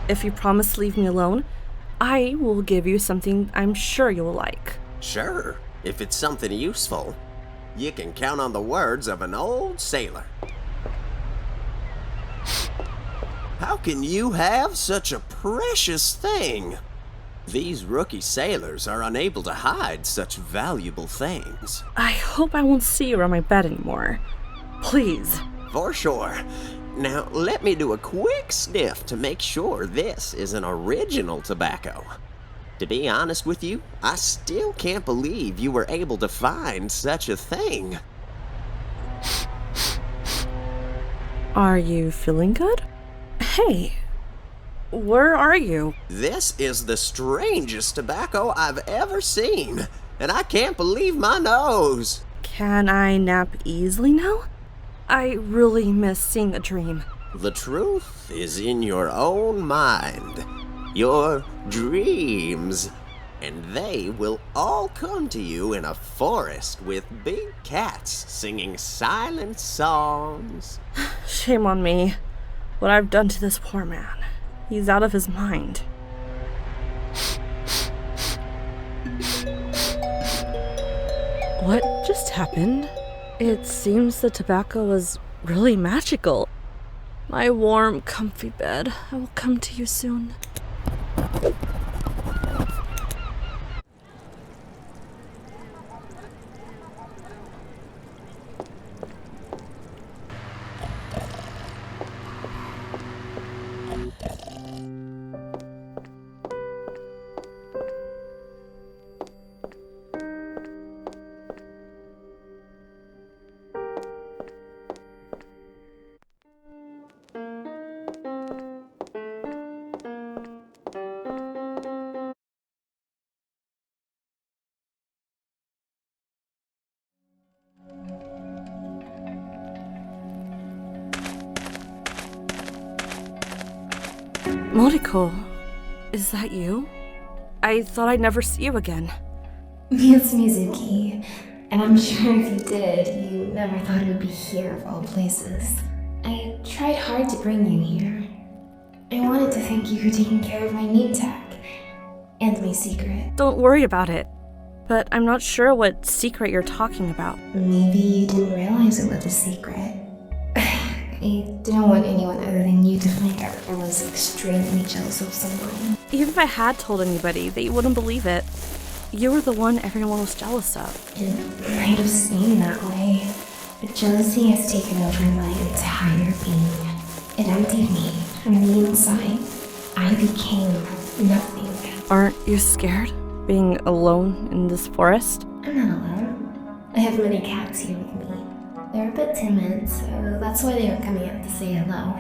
If you promise to leave me alone, I will give you something I'm sure you will like. Sure, if it's something useful. You can count on the words of an old sailor. How can you have such a precious thing? These rookie sailors are unable to hide such valuable things. I hope I won't see you on my bed anymore. Please. For sure. Now, let me do a quick sniff to make sure this is an original tobacco. To be honest with you, I still can't believe you were able to find such a thing. Are you feeling good? Hey, where are you? This is the strangest tobacco I've ever seen, and I can't believe my nose. Can I nap easily now? I really miss seeing a dream. The truth is in your own mind, your dreams, and they will all come to you in a forest with big cats singing silent songs. Shame on me. What I've done to this poor man. He's out of his mind. What just happened? It seems the tobacco was really magical. My warm, comfy bed. I will come to you soon. Moriko, is that you? I thought I'd never see you again. It's Mizuki, and I'm sure if you did, you never thought it would be here of all places. I tried hard to bring you here. I wanted to thank you for taking care of my name tag and my secret. Don't worry about it, but I'm not sure what secret you're talking about. Maybe you didn't realize it was a secret. I didn't want anyone other than you to find out I was extremely jealous of someone. Even if I had told anybody, they wouldn't believe it. You were the one everyone was jealous of. It might have seemed that way, but jealousy has taken over my entire being. It emptied me from the inside. I became nothing. Aren't you scared, being alone in this forest? I'm not alone. I have many cats here with me. They're a bit timid, so that's why they aren't coming out to say hello.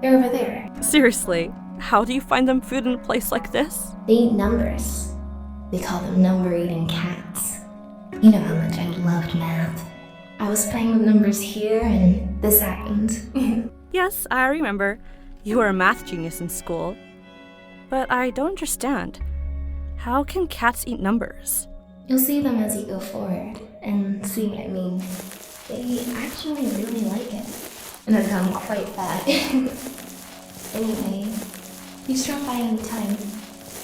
They're over there. Seriously, how do you find them food in a place like this? They eat numbers. They call them number-eating cats. You know how much I loved math. I was playing with numbers here, and this happened. Yes, I remember. You were a math genius in school. But I don't understand. How can cats eat numbers? You'll see them as you go forward, and see what I mean. They actually really like it, and have gotten quite fat. Anyway, please drop by anytime.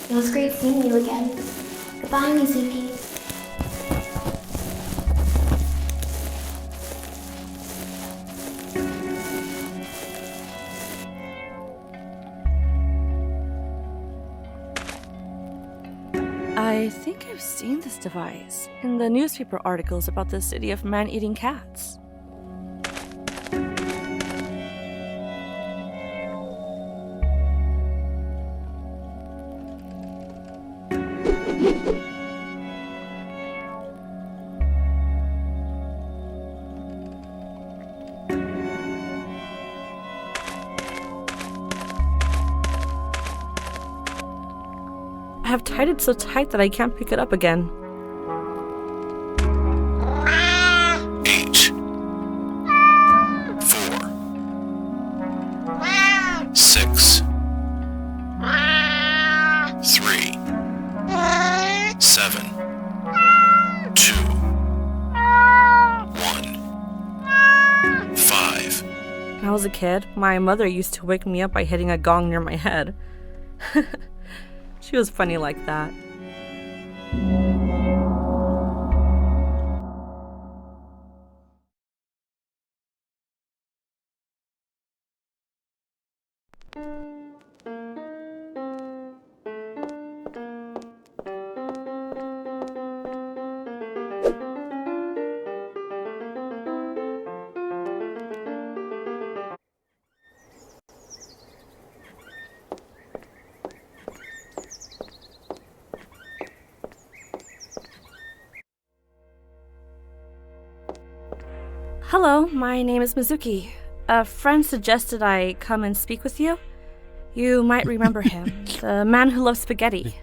It was great seeing you again. Goodbye, Mizuki. I think I've seen this device in the newspaper articles about the city of man-eating cats. I have tied it so tight that I can't pick it up again. 8, 4, 6, 3, 7, 2, 1, 5. When I was a kid, my mother used to wake me up by hitting a gong near my head. She was funny like that. Hello, my name is Mizuki. A friend suggested I come and speak with you. You might remember him, the man who loves spaghetti.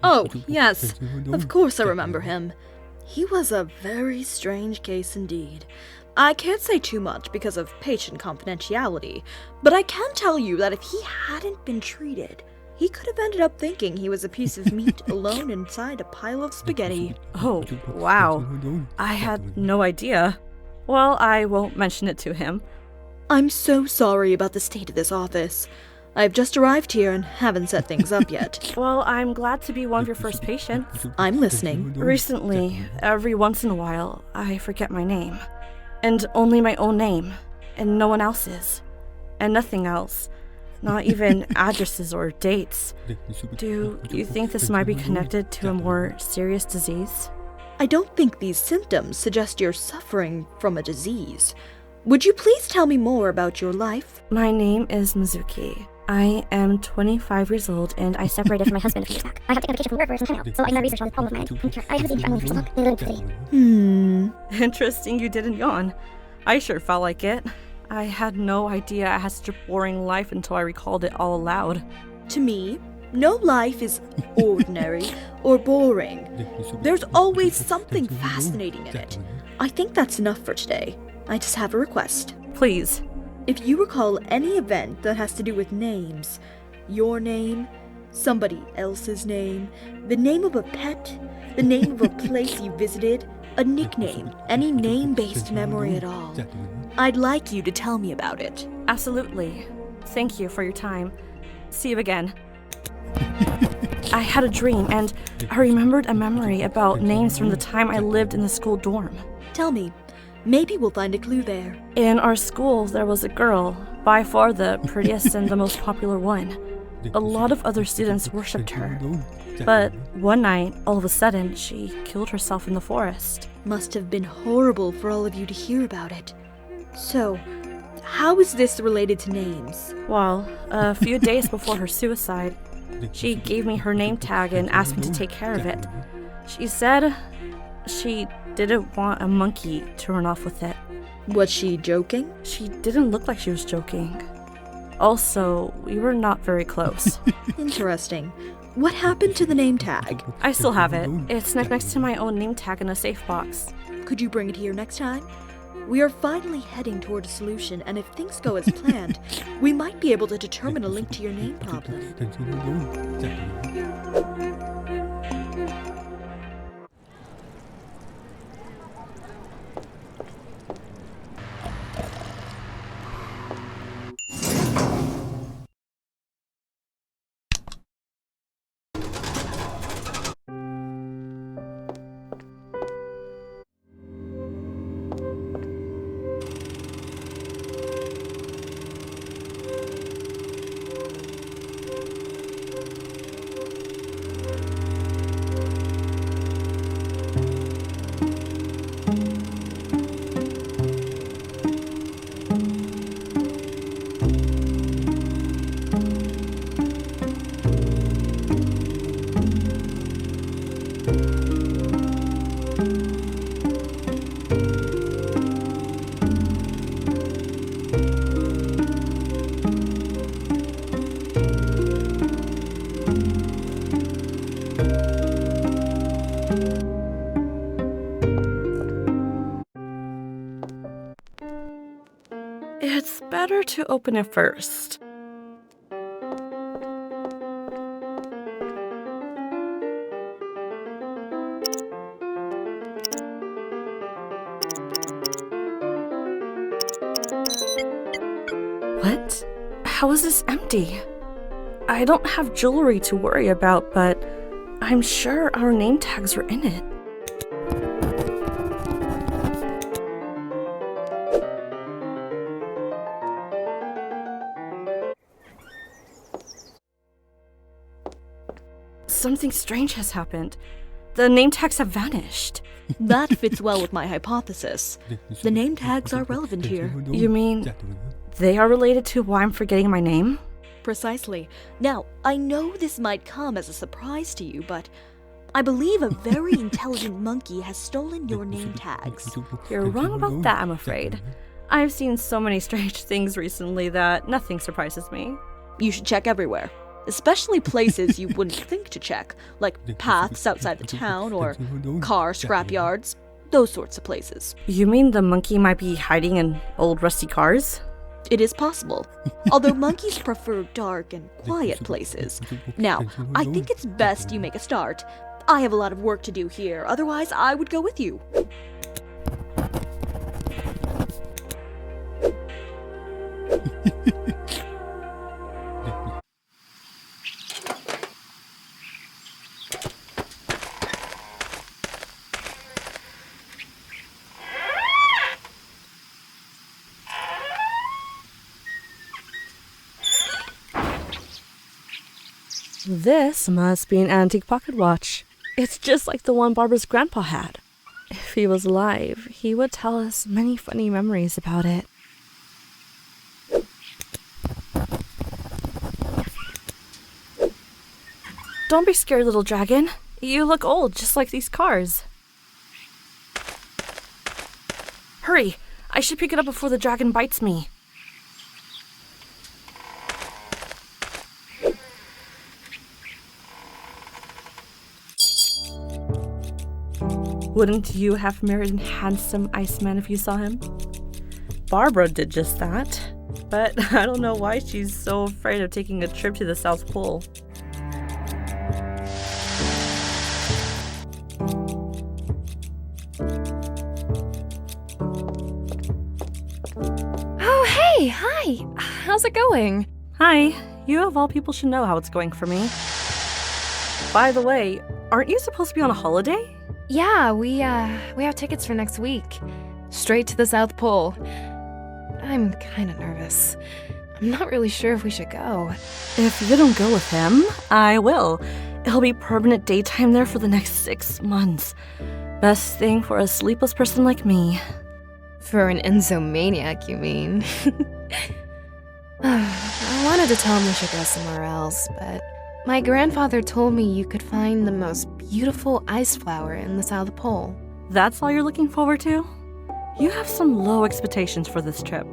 Oh, yes. Of course I remember him. He was a very strange case indeed. I can't say too much because of patient confidentiality, but I can tell you that if he hadn't been treated, he could have ended up thinking he was a piece of meat alone inside a pile of spaghetti. Oh, wow. I had no idea. Well, I won't mention it to him. I'm so sorry about the state of this office. I've just arrived here and haven't set things up yet. Well, I'm glad to be one of your first patients. I'm listening. Recently, every once in a while, I forget my name. And only my own name. And no one else's. And nothing else. Not even addresses or dates. Do you think this might be connected to a more serious disease? I don't think these symptoms suggest you're suffering from a disease. Would you please tell me more about your life? My name is Mizuki. I am 25 years old and I separated from my husband a few years back. I have taken vacation from work for some time now, so I do my research on the problem of mine. I have seen family for look and today. Interesting you didn't yawn. I sure felt like it. I had no idea I had such a boring life until I recalled it all aloud. To me, no life is ordinary or boring. There's always something fascinating in it. I think that's enough for today. I just have a request. Please. If you recall any event that has to do with names, Your name, somebody else's name, the name of a pet, the name of a place you visited, a nickname, any name-based memory at all. I'd like you to tell me about it. Absolutely. Thank you for your time. See you again. I had a dream, and I remembered a memory about names from the time I lived in the school dorm. Tell me. Maybe we'll find a clue there. In our school, there was a girl, by far the prettiest and the most popular one. A lot of other students worshipped her. But one night, all of a sudden, she killed herself in the forest. Must have been horrible for all of you to hear about it. So, how is this related to names? Well, a few days before her suicide, she gave me her name tag and asked me to take care of it. She said she didn't want a monkey to run off with it. Was she joking? She didn't look like she was joking. Also, we were not very close. Interesting. What happened to the name tag? I still have it. It's next to my own name tag in a safe box. Could you bring it here next time? We are finally heading toward a solution, and if things go as planned, we might be able to determine a link to your name problem. It's better to open it first. What? How is this empty? I don't have jewelry to worry about, but I'm sure our name tags are in it. Something strange has happened. The name tags have vanished. That fits well with my hypothesis. The name tags are relevant here. You mean they are related to why I'm forgetting my name? Precisely. Now, I know this might come as a surprise to you, but I believe a very intelligent monkey has stolen your name tags. You're wrong about that, I'm afraid. I've seen so many strange things recently that nothing surprises me. You should check everywhere. Especially places you wouldn't think to check, like paths outside the town or car scrapyards, those sorts of places. You mean the monkey might be hiding in old rusty cars? It is possible, although monkeys prefer dark and quiet places. Now, I think it's best you make a start. I have a lot of work to do here, otherwise I would go with you. This must be an antique pocket watch. It's just like the one Barbara's grandpa had. If he was alive, he would tell us many funny memories about it. Don't be scared, little dragon. You look old, just like these cars. Hurry! I should pick it up before the dragon bites me. Wouldn't you have married a handsome Iceman if you saw him? Barbara did just that. but I don't know why she's so afraid of taking a trip to the South Pole. Oh, hey, hi. How's it going? Hi, you of all people should know how it's going for me. By the way, aren't you supposed to be on a holiday? Yeah, we have tickets for next week. Straight to the South Pole. I'm kinda nervous. I'm not really sure if we should go. If you don't go with him, I will. It'll be permanent daytime there for the next 6 months. Best thing for a sleepless person like me. For an insomaniac, you mean? I wanted to tell him we should go somewhere else, but my grandfather told me you could find the most beautiful ice flower in the South Pole. That's all you're looking forward to? You have some low expectations for this trip.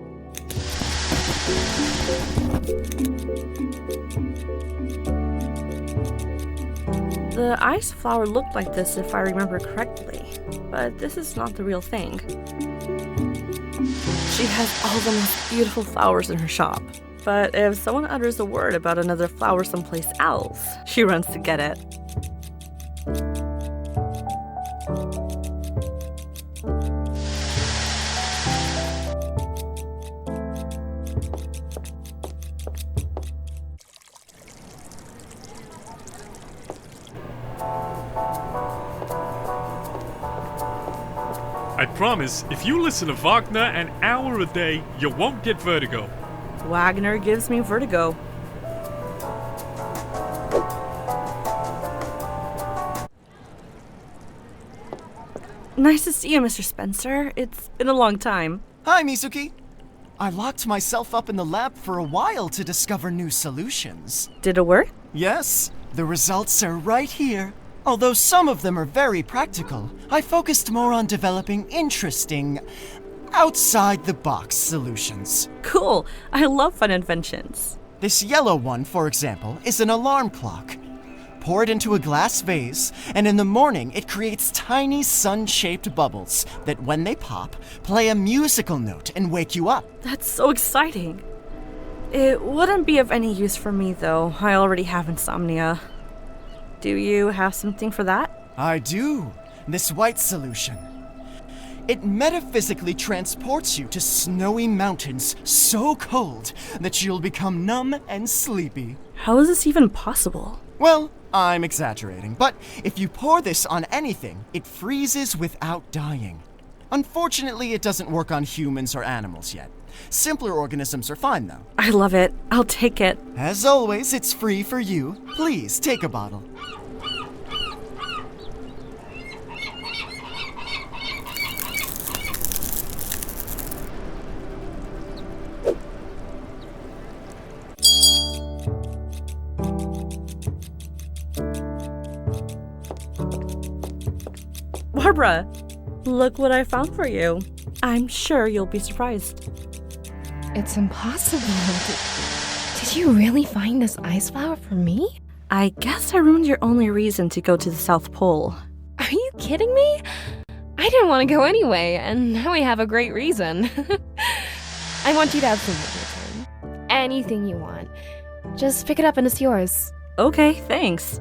The ice flower looked like this if I remember correctly, but this is not the real thing. She has all the most beautiful flowers in her shop, but if someone utters a word about another flower someplace else, she runs to get it. I promise, if you listen to Wagner an hour a day, you won't get vertigo. Wagner gives me vertigo. Nice to see you, Mr. Spencer. It's been a long time. Hi, Mizuki. I locked myself up in the lab for a while to discover new solutions. Did it work? Yes, the results are right here. Although some of them are very practical, I focused more on developing interesting, outside-the-box solutions. Cool. I love fun inventions. This yellow one, for example, is an alarm clock. Pour it into a glass vase, and in the morning it creates tiny sun-shaped bubbles that, when they pop, play a musical note and wake you up. That's so exciting. It wouldn't be of any use for me, though. I already have insomnia. Do you have something for that? I do. This white solution. It metaphysically transports you to snowy mountains so cold that you'll become numb and sleepy. How is this even possible? Well, I'm exaggerating, but if you pour this on anything, it freezes without dying. Unfortunately, it doesn't work on humans or animals yet. Simpler organisms are fine, though. I love it. I'll take it. As always, it's free for you. Please, take a bottle. Barbara, look what I found for you. I'm sure you'll be surprised. It's impossible. Did you really find this ice flower for me? I guess I ruined your only reason to go to the South Pole. Are you kidding me? I didn't want to go anyway, and now we have a great reason. I want you to have something in return. Anything you want. Just pick it up and it's yours. Okay, thanks.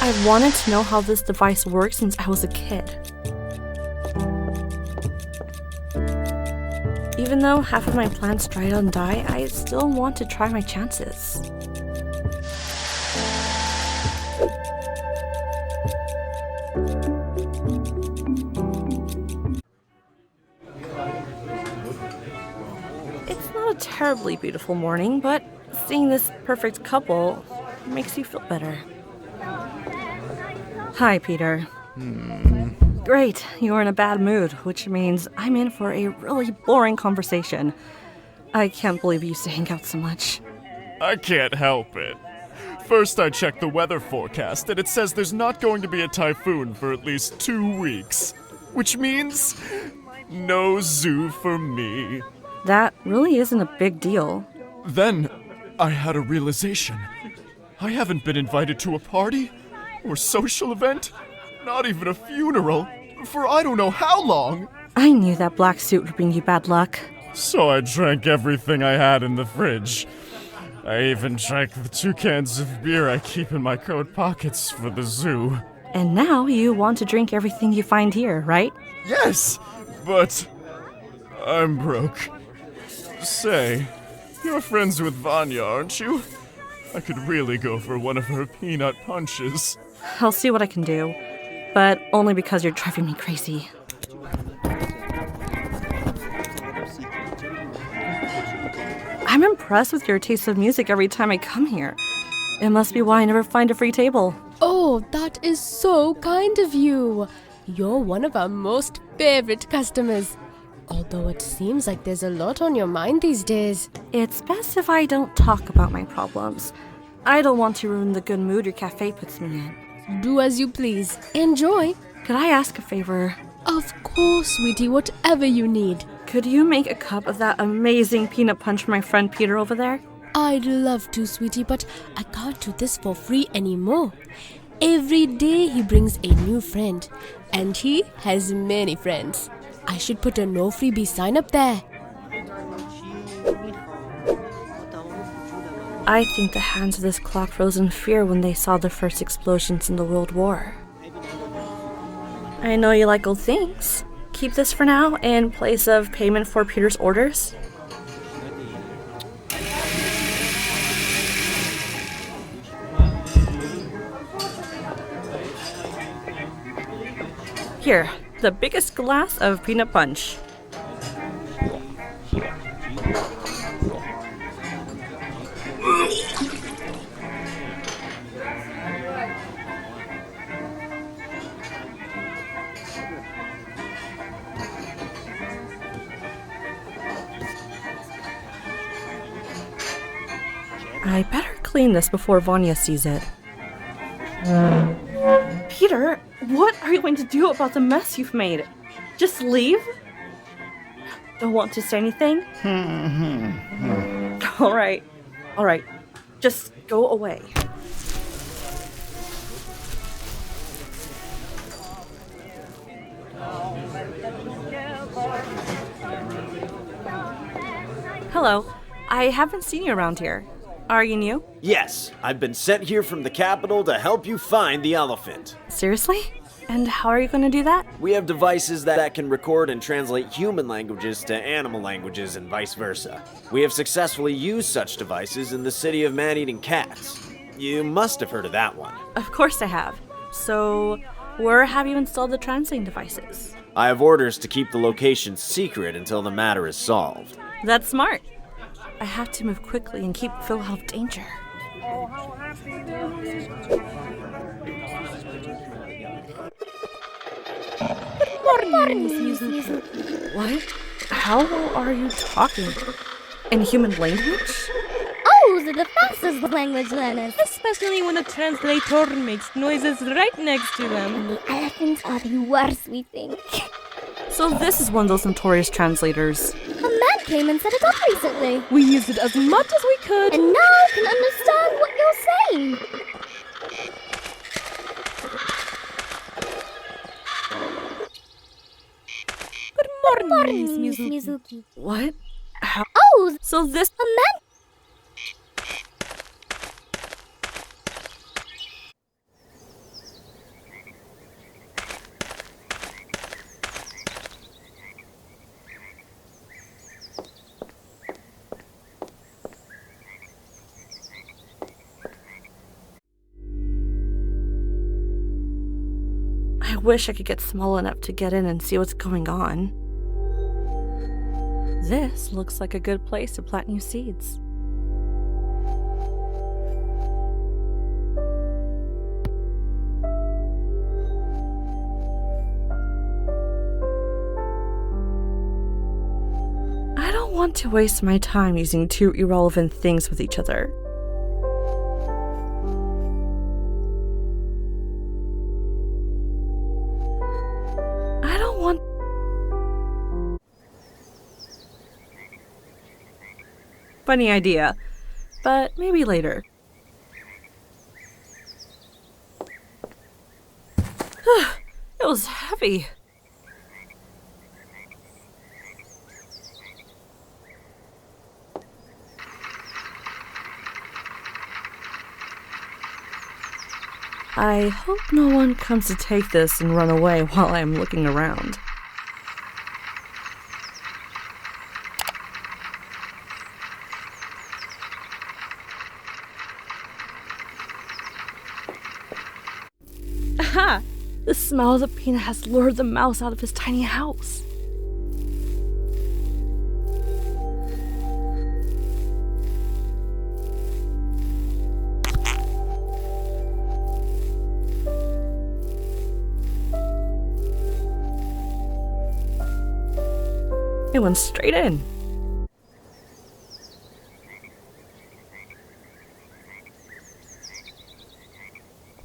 I've wanted to know how this device works since I was a kid. Even though half of my plants dry out and die, I still want to try my chances. It's not a terribly beautiful morning, but seeing this perfect couple makes you feel better. Hi, Peter. Great, you're in a bad mood, which means I'm in for a really boring conversation. I can't believe you used to hang out so much. I can't help it. First, I checked the weather forecast, and it says there's not going to be a typhoon for at least 2 weeks. Which means no zoo for me. That really isn't a big deal. Then, I had a realization. I haven't been invited to a party or social event Not even a funeral, for I don't know how long. I knew that black suit would bring you bad luck. So I drank everything I had in the fridge. I even drank the 2 cans of beer I keep in my coat pockets for the zoo. And now you want to drink everything you find here, right? Yes, but I'm broke. Say, you're friends with Vanya, aren't you? I could really go for one of her peanut punches. I'll see what I can do, but only because you're driving me crazy. I'm impressed with your taste of music every time I come here. It must be why I never find a free table. Oh, that is so kind of you. You're one of our most favorite customers. Although it seems like there's a lot on your mind these days. It's best if I don't talk about my problems. I don't want to ruin the good mood your cafe puts me in. Do as you please. Enjoy. Could I ask a favor? Of course, sweetie, whatever you need. Could you make a cup of that amazing peanut punch for my friend Peter over there? I'd love to, sweetie, but I can't do this for free anymore. Every day he brings a new friend, and he has many friends. I should put a no freebie sign up there. I think the hands of this clock froze in fear when they saw the first explosions in the World War. I know you like old things. Keep this for now in place of payment for Peter's orders. Here, the biggest glass of peanut punch. I better clean this before Vanya sees it. Peter, what are you going to do about the mess you've made? Just leave? Don't want to say anything? Alright, just go away. Hello, I haven't seen you around here. Are you new? Yes, I've been sent here from the capital to help you find the elephant. Seriously? And how are you going to do that? We have devices that can record and translate human languages to animal languages and vice versa. We have successfully used such devices in the city of man-eating cats. You must have heard of that one. Of course I have. So, where have you installed the translating devices? I have orders to keep the location secret until the matter is solved. That's smart. I have to move quickly and keep Phil out of danger. Good morning, Susan. What? How are you talking? In human language? Oh, they're the fastest language learners. Especially when the translator makes noises right next to them. And the elephants are the worst, we think. So this is one of those notorious translators. A man came and set it up recently. We used it as much as we could. And now can understand what you're saying. Good morning, Mizuki. What? How? Oh, so this... A man... I wish I could get small enough to get in and see what's going on. This looks like a good place to plant new seeds. I don't want to waste my time using two irrelevant things with each other. Funny idea, but maybe later. It was heavy. I hope no one comes to take this and run away while I'm looking around. Aha! The smell of the peanut has lured the mouse out of his tiny house. It went straight in.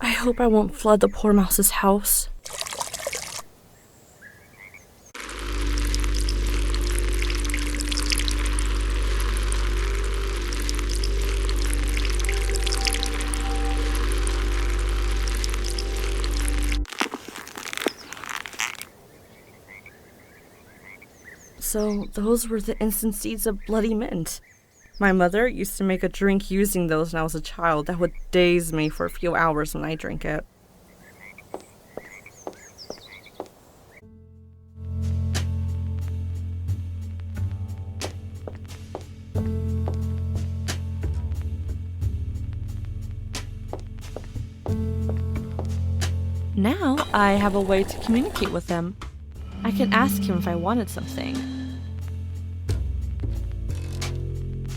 I hope I won't flood the poor mouse's house. So those were the instant seeds of bloody mint. My mother used to make a drink using those when I was a child that would daze me for a few hours when I drank it. Now I have a way to communicate with him. I can ask him if I wanted something.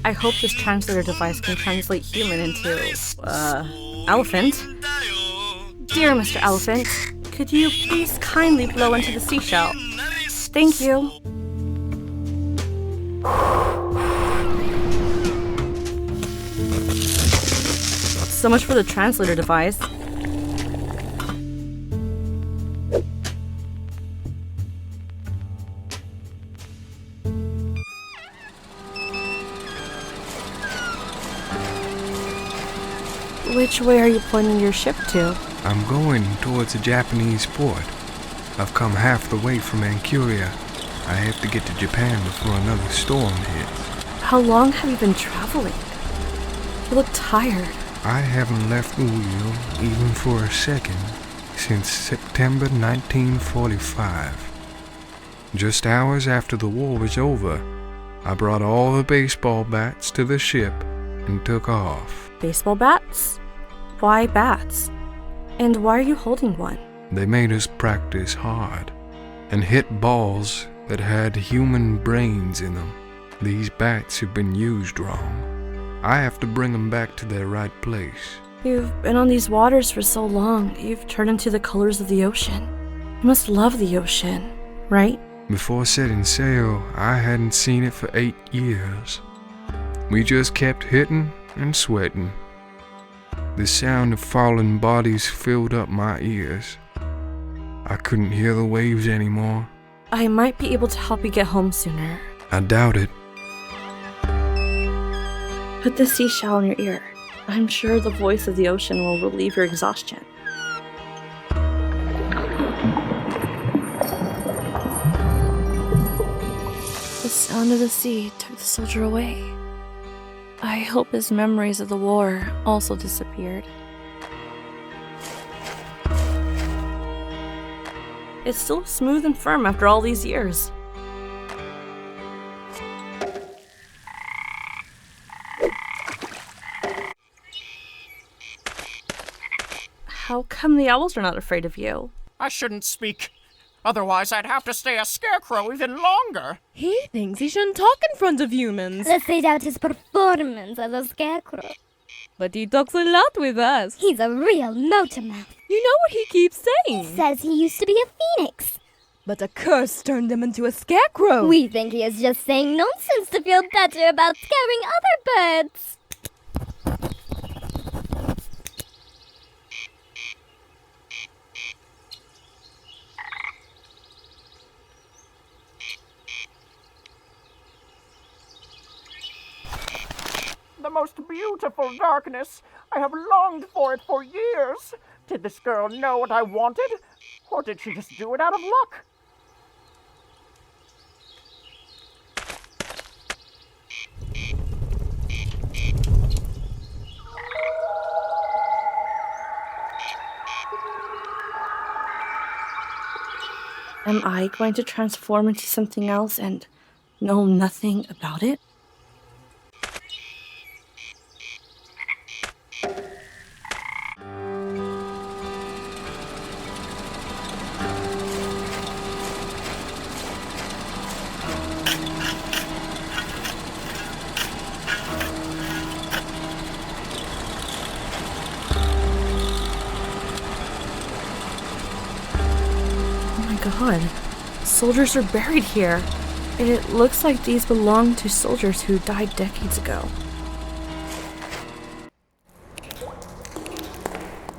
I hope this translator device can translate human into, elephant. Dear Mr. Elephant, could you please kindly blow into the seashell? Thank you. So much for the translator device. Which way are you pointing your ship to? I'm going towards a Japanese port. I've come half the way from Manchuria. I have to get to Japan before another storm hits. How long have you been traveling? You look tired. I haven't left the wheel, even for a second, since September 1945. Just hours after the war was over, I brought all the baseball bats to the ship and took off. Baseball bats? Why bats? And why are you holding one? They made us practice hard and hit balls that had human brains in them. These bats have been used wrong. I have to bring them back to their right place. You've been on these waters for so long, you've turned into the colors of the ocean. You must love the ocean, right? Before setting sail, I hadn't seen it for 8 years. We just kept hitting and sweating. The sound of falling bodies filled up my ears. I couldn't hear the waves anymore. I might be able to help you get home sooner. I doubt it. Put the seashell in your ear. I'm sure the voice of the ocean will relieve your exhaustion. The sound of the sea took the soldier away. I hope his memories of the war also disappeared. It's still smooth and firm after all these years. How come the owls are not afraid of you? I shouldn't speak. Otherwise, I'd have to stay a scarecrow even longer. He thinks he shouldn't talk in front of humans. Let's say doubt his performance as a scarecrow. But he talks a lot with us. He's a real motormouth. You know what he keeps saying? He says he used to be a phoenix. But a curse turned him into a scarecrow. We think he is just saying nonsense to feel better about scaring other birds. The most beautiful darkness. I have longed for it for years. Did this girl know what I wanted? Or did she just do it out of luck? Am I going to transform into something else and know nothing about it? God, soldiers are buried here. It looks like these belong to soldiers who died decades ago.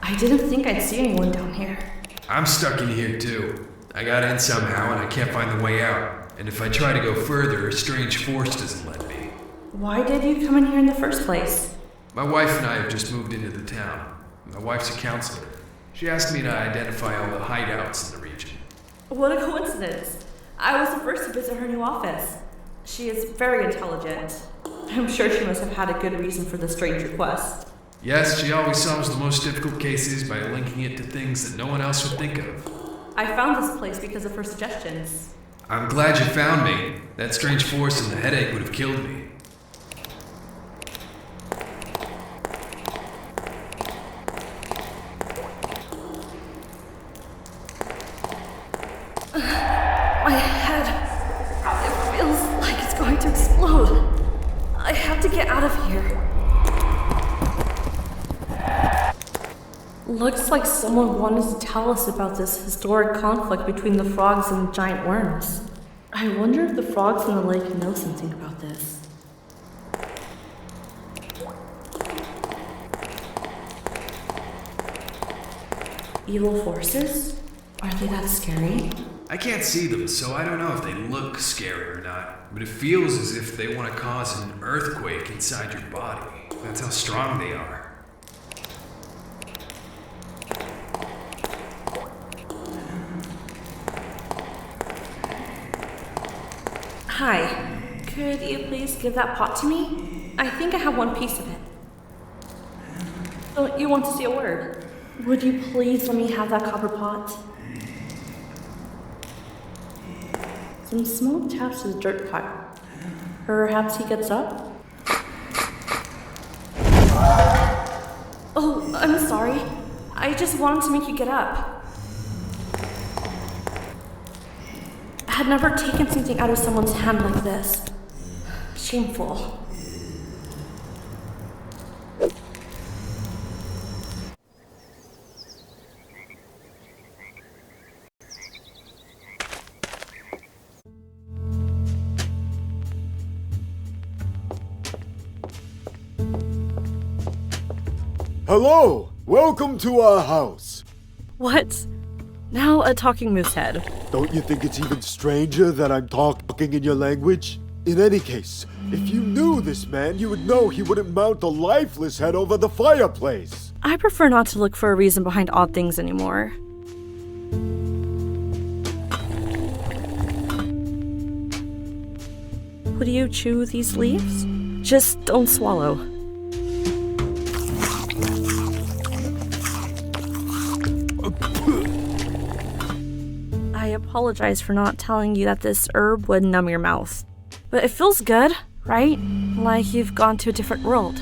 I didn't think I'd see anyone down here. I'm stuck in here too. I got in somehow and I can't find the way out. And if I try to go further, a strange force doesn't let me. Why did you come in here in the first place? My wife and I have just moved into the town. My wife's a counselor. She asked me to identify all the hideouts in the region. What a coincidence. I was the first to visit her new office. She is very intelligent. I'm sure she must have had a good reason for the strange request. Yes, she always solves the most difficult cases by linking it to things that no one else would think of. I found this place because of her suggestions. I'm glad you found me. That strange force and the headache would have killed me. My head. It feels like it's going to explode. I have to get out of here. Looks like someone wanted to tell us about this historic conflict between the frogs and the giant worms. I wonder if the frogs in the lake know something about this. Evil forces? Are they that scary? I can't see them, so I don't know if they look scary or not, but it feels as if they want to cause an earthquake inside your body. That's how strong they are. Hi, could you please give that pot to me? I think I have one piece of it. Don't you want to say a word? Would you please let me have that copper pot? Some small taps to the dirt pile. Perhaps he gets up? Oh, I'm sorry. I just wanted to make you get up. I had never taken something out of someone's hand like this. Shameful. Hello! Welcome to our house. What? Now a talking moose head. Don't you think it's even stranger that I'm talking in your language? In any case, if you knew this man, you would know he wouldn't mount a lifeless head over the fireplace. I prefer not to look for a reason behind odd things anymore. Would you chew these leaves? Just don't swallow. I apologize for not telling you that this herb would numb your mouth. But it feels good, right? Like you've gone to a different world.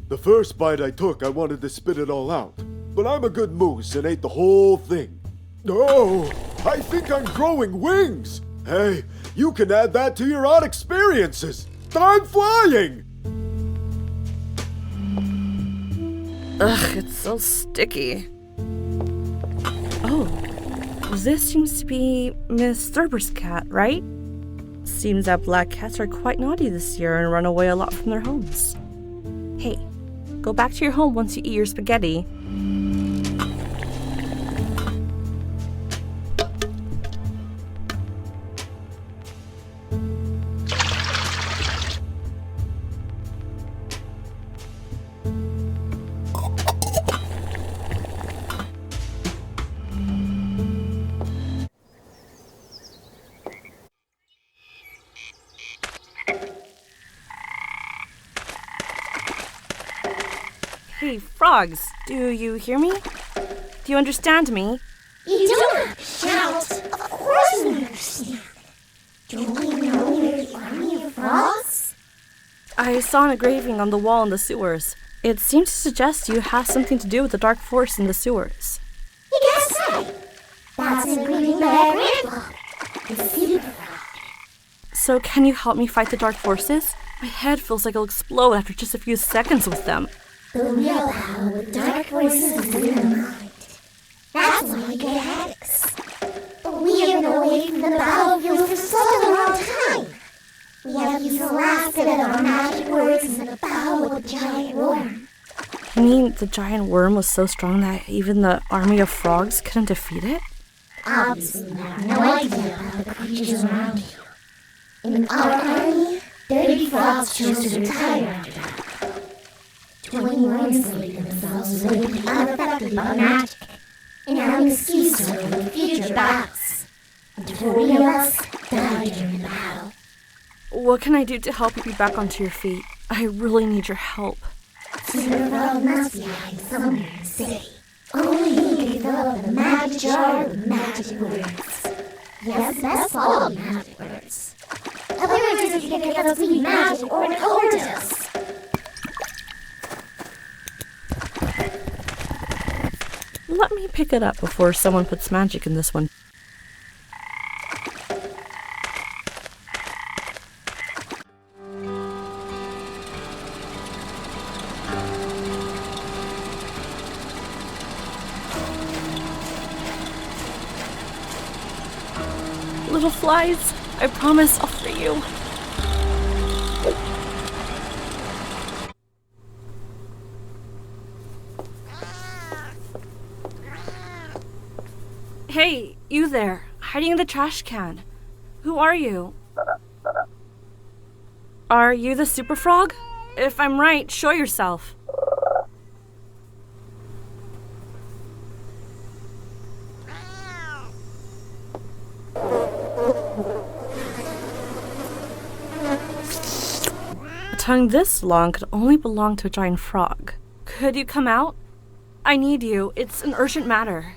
The first bite I took, I wanted to spit it all out. But I'm a good moose and ate the whole thing. Oh, I think I'm growing wings. Hey, you can add that to your odd experiences. I'm flying! Ugh, it's so sticky. Oh, this seems to be Miss Thurber's cat, right? Seems that black cats are quite naughty this year and run away a lot from their homes. Hey, go back to your home once you eat your spaghetti. Hey, frogs, do you hear me? Do you understand me? You don't shout. Of course we understand. Don't we know you're the army of frogs? I saw an engraving on the wall in the sewers. It seemed to suggest you have something to do with the dark force in the sewers. You guessed right. That's an engraving by our grandfather, the super frog. So can you help me fight the dark forces? My head feels like it'll explode after just a few seconds with them. The real battle with dark forces is in the mind. That's why we get headaches. But we have been away from the battlefield for such a long time. We have used the last bit of our magic words in the battle with the giant worm. You mean the giant worm was so strong that even the army of frogs couldn't defeat it? Obviously, we have no idea about the creatures around here. In our army, 30 frogs chose to retire after that. 21 enslaved themselves so they could be unaffected by magic, and have an excuse to avoid future battles. And 40 of us died during the battle. What can I do to help you be back onto your feet? I really need your help. Super Frog must be hiding somewhere in the city. Only he can fill up the magic jar with magic words. He has the best quality magic words. Otherwise, he can get us to magic or record us. Let me pick it up before someone puts magic in this one. Little flies, I promise I'll free you. Hey, you there, hiding in the trash can. Who are you? Are you the super frog? If I'm right, show yourself. A tongue this long could only belong to a giant frog. Could you come out? I need you. It's an urgent matter.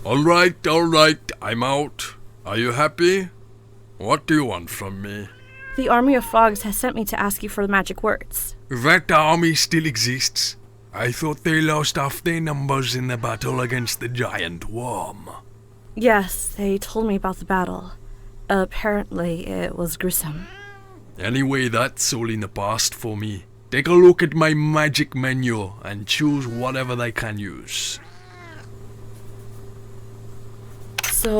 All right, I'm out. Are you happy? What do you want from me? The army of frogs has sent me to ask you for the magic words. That army still exists. I thought they lost half their numbers in the battle against the giant worm. Yes, they told me about the battle. Apparently, it was gruesome. Anyway, that's all in the past for me. Take a look at my magic menu and choose whatever they can use. So,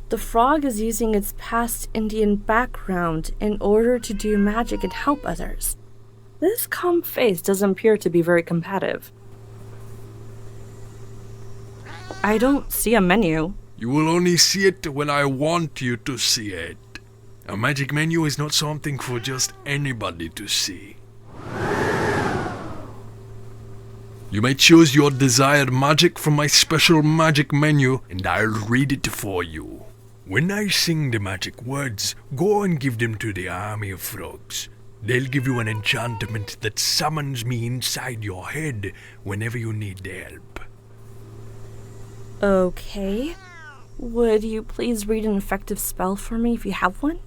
the frog is using its past Indian background in order to do magic and help others. This calm face doesn't appear to be very combative. I don't see a menu. You will only see it when I want you to see it. A magic menu is not something for just anybody to see. You may choose your desired magic from my special magic menu, and I'll read it for you. When I sing the magic words, go and give them to the army of frogs. They'll give you an enchantment that summons me inside your head whenever you need help. Okay. Would you please read an effective spell for me if you have one?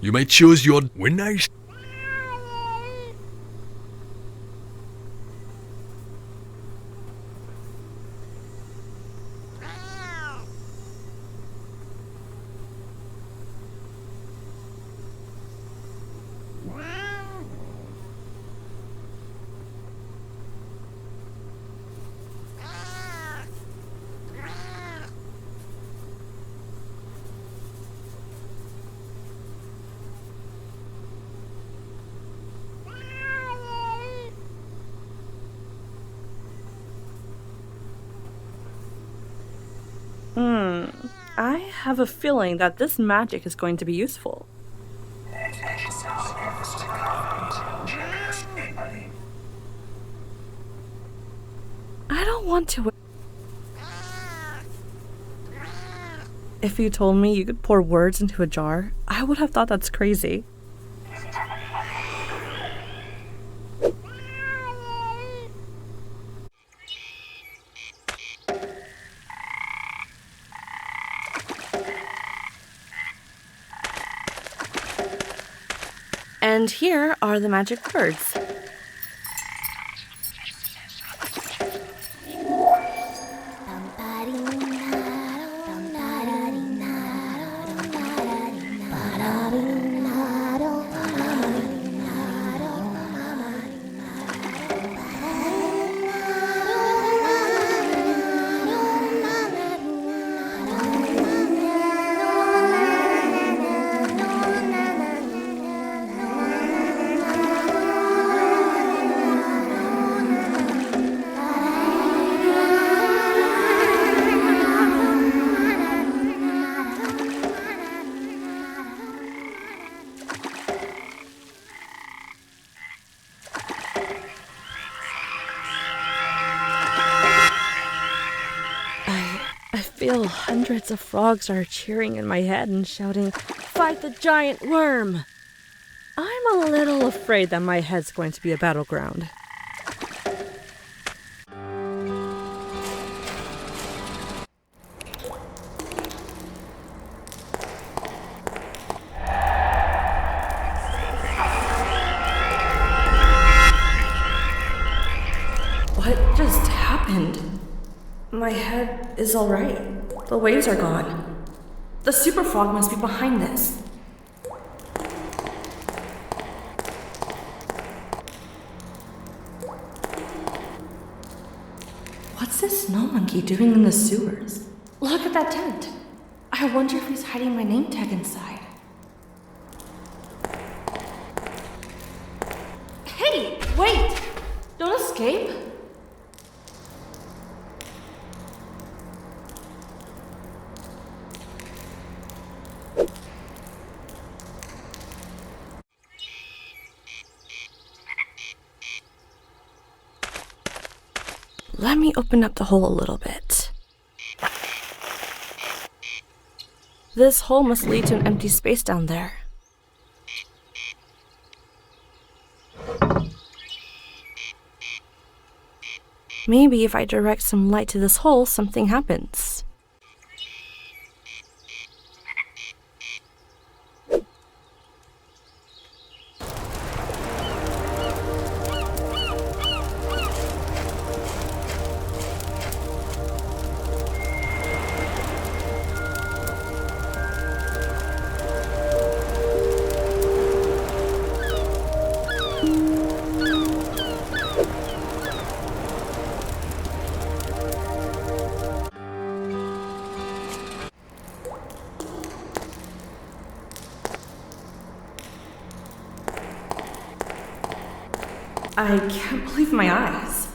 You may choose your... When I... I have a feeling that this magic is going to be useful. I don't want to. If you told me you could pour words into a jar, I would have thought that's crazy. And here are the magic words. I feel hundreds of frogs are cheering in my head and shouting, "Fight the giant worm!" I'm a little afraid that my head's going to be a battleground. What just happened? My head is alright. The waves are gone. The super frog must be behind this. What's this snow monkey doing in the sewers? Look at that tent. I wonder if he's hiding my name tag inside. Hey, wait! Don't escape! Let me open up the hole a little bit. This hole must lead to an empty space down there. Maybe if I direct some light to this hole, something happens. I can't believe my eyes.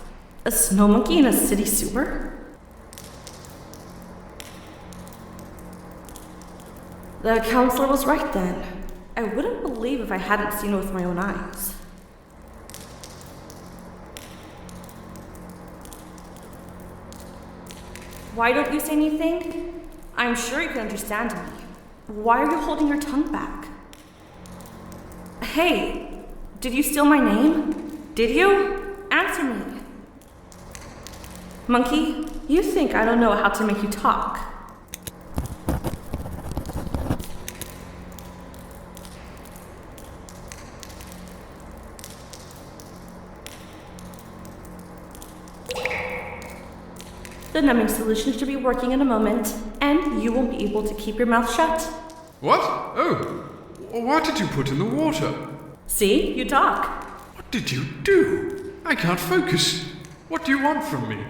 A snow monkey in a city sewer? The counselor was right then. I wouldn't believe if I hadn't seen it with my own eyes. Why don't you say anything? I'm sure you can understand me. Why are you holding your tongue back? Hey, did you steal my name? Did you? Answer me. Monkey, you think I don't know how to make you talk. The numbing solution should be working in a moment, and you won't be able to keep your mouth shut. What? Oh, what did you put in the water? See, you talk. What did you do? I can't focus. What do you want from me?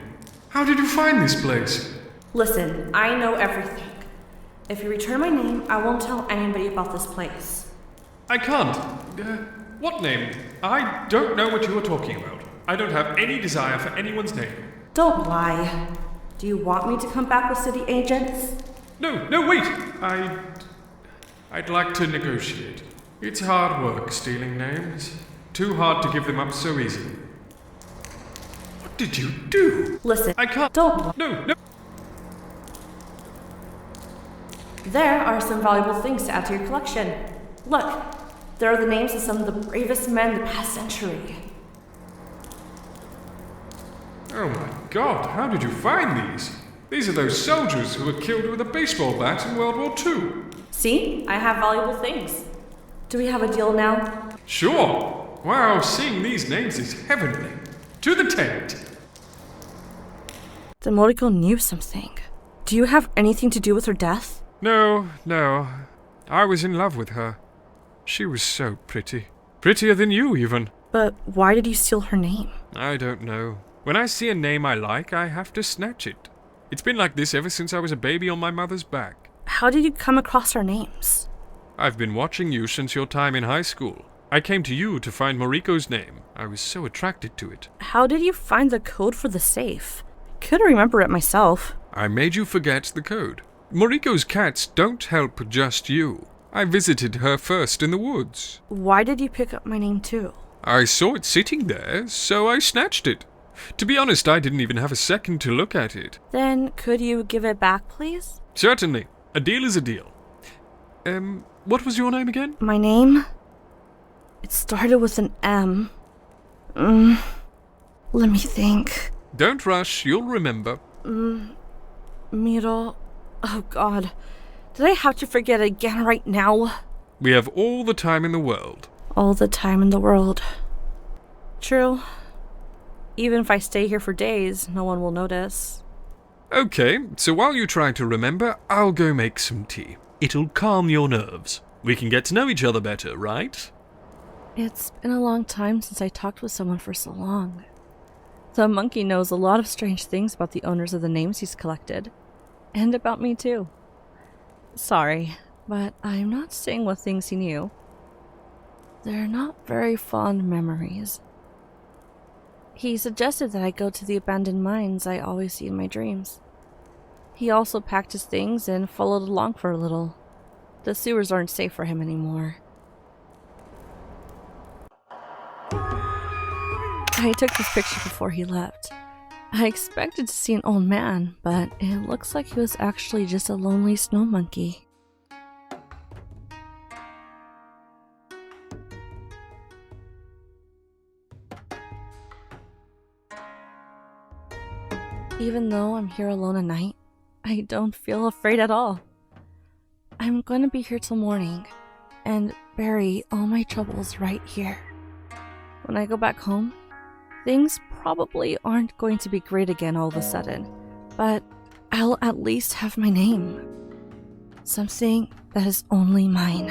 How did you find this place? Listen, I know everything. If you return my name, I won't tell anybody about this place. I can't. What name? I don't know what you are talking about. I don't have any desire for anyone's name. Don't lie. Do you want me to come back with city agents? No, wait! I'd like to negotiate. It's hard work stealing names. Too hard to give them up so easily. What did you do? Listen, I can't. Don't. No. There are some valuable things to add to your collection. Look, there are the names of some of the bravest men in the past century. Oh my god, how did you find these? These are those soldiers who were killed with a baseball bat in World War II. See? I have valuable things. Do we have a deal now? Sure. Wow, seeing these names is heavenly. To the tent. The Moriko knew something. Do you have anything to do with her death? No. I was in love with her. She was so pretty. Prettier than you, even. But why did you steal her name? I don't know. When I see a name I like, I have to snatch it. It's been like this ever since I was a baby on my mother's back. How did you come across our names? I've been watching you since your time in high school. I came to you to find Moriko's name. I was so attracted to it. How did you find the code for the safe? Couldn't remember it myself. I made you forget the code. Moriko's cats don't help just you. I visited her first in the woods. Why did you pick up my name too? I saw it sitting there, so I snatched it. To be honest, I didn't even have a second to look at it. Then could you give it back, please? Certainly. A deal is a deal. What was your name again? My name? It started with an M. Let me think. Don't rush, you'll remember. Miro. Oh god. Did I have to forget again right now? We have all the time in the world. All the time in the world. True. Even if I stay here for days, no one will notice. Okay, so while you try to remember, I'll go make some tea. It'll calm your nerves. We can get to know each other better, right? It's been a long time since I talked with someone for so long. The monkey knows a lot of strange things about the owners of the names he's collected. And about me too. Sorry, but I'm not saying what things he knew. They're not very fond memories. He suggested that I go to the abandoned mines I always see in my dreams. He also packed his things and followed along for a little. The sewers aren't safe for him anymore. I took this picture before he left. I expected to see an old man, but it looks like he was actually just a lonely snow monkey. Even though I'm here alone at night, I don't feel afraid at all. I'm going to be here till morning and bury all my troubles right here. When I go back home, things probably aren't going to be great again all of a sudden, but I'll at least have my name. Something that is only mine.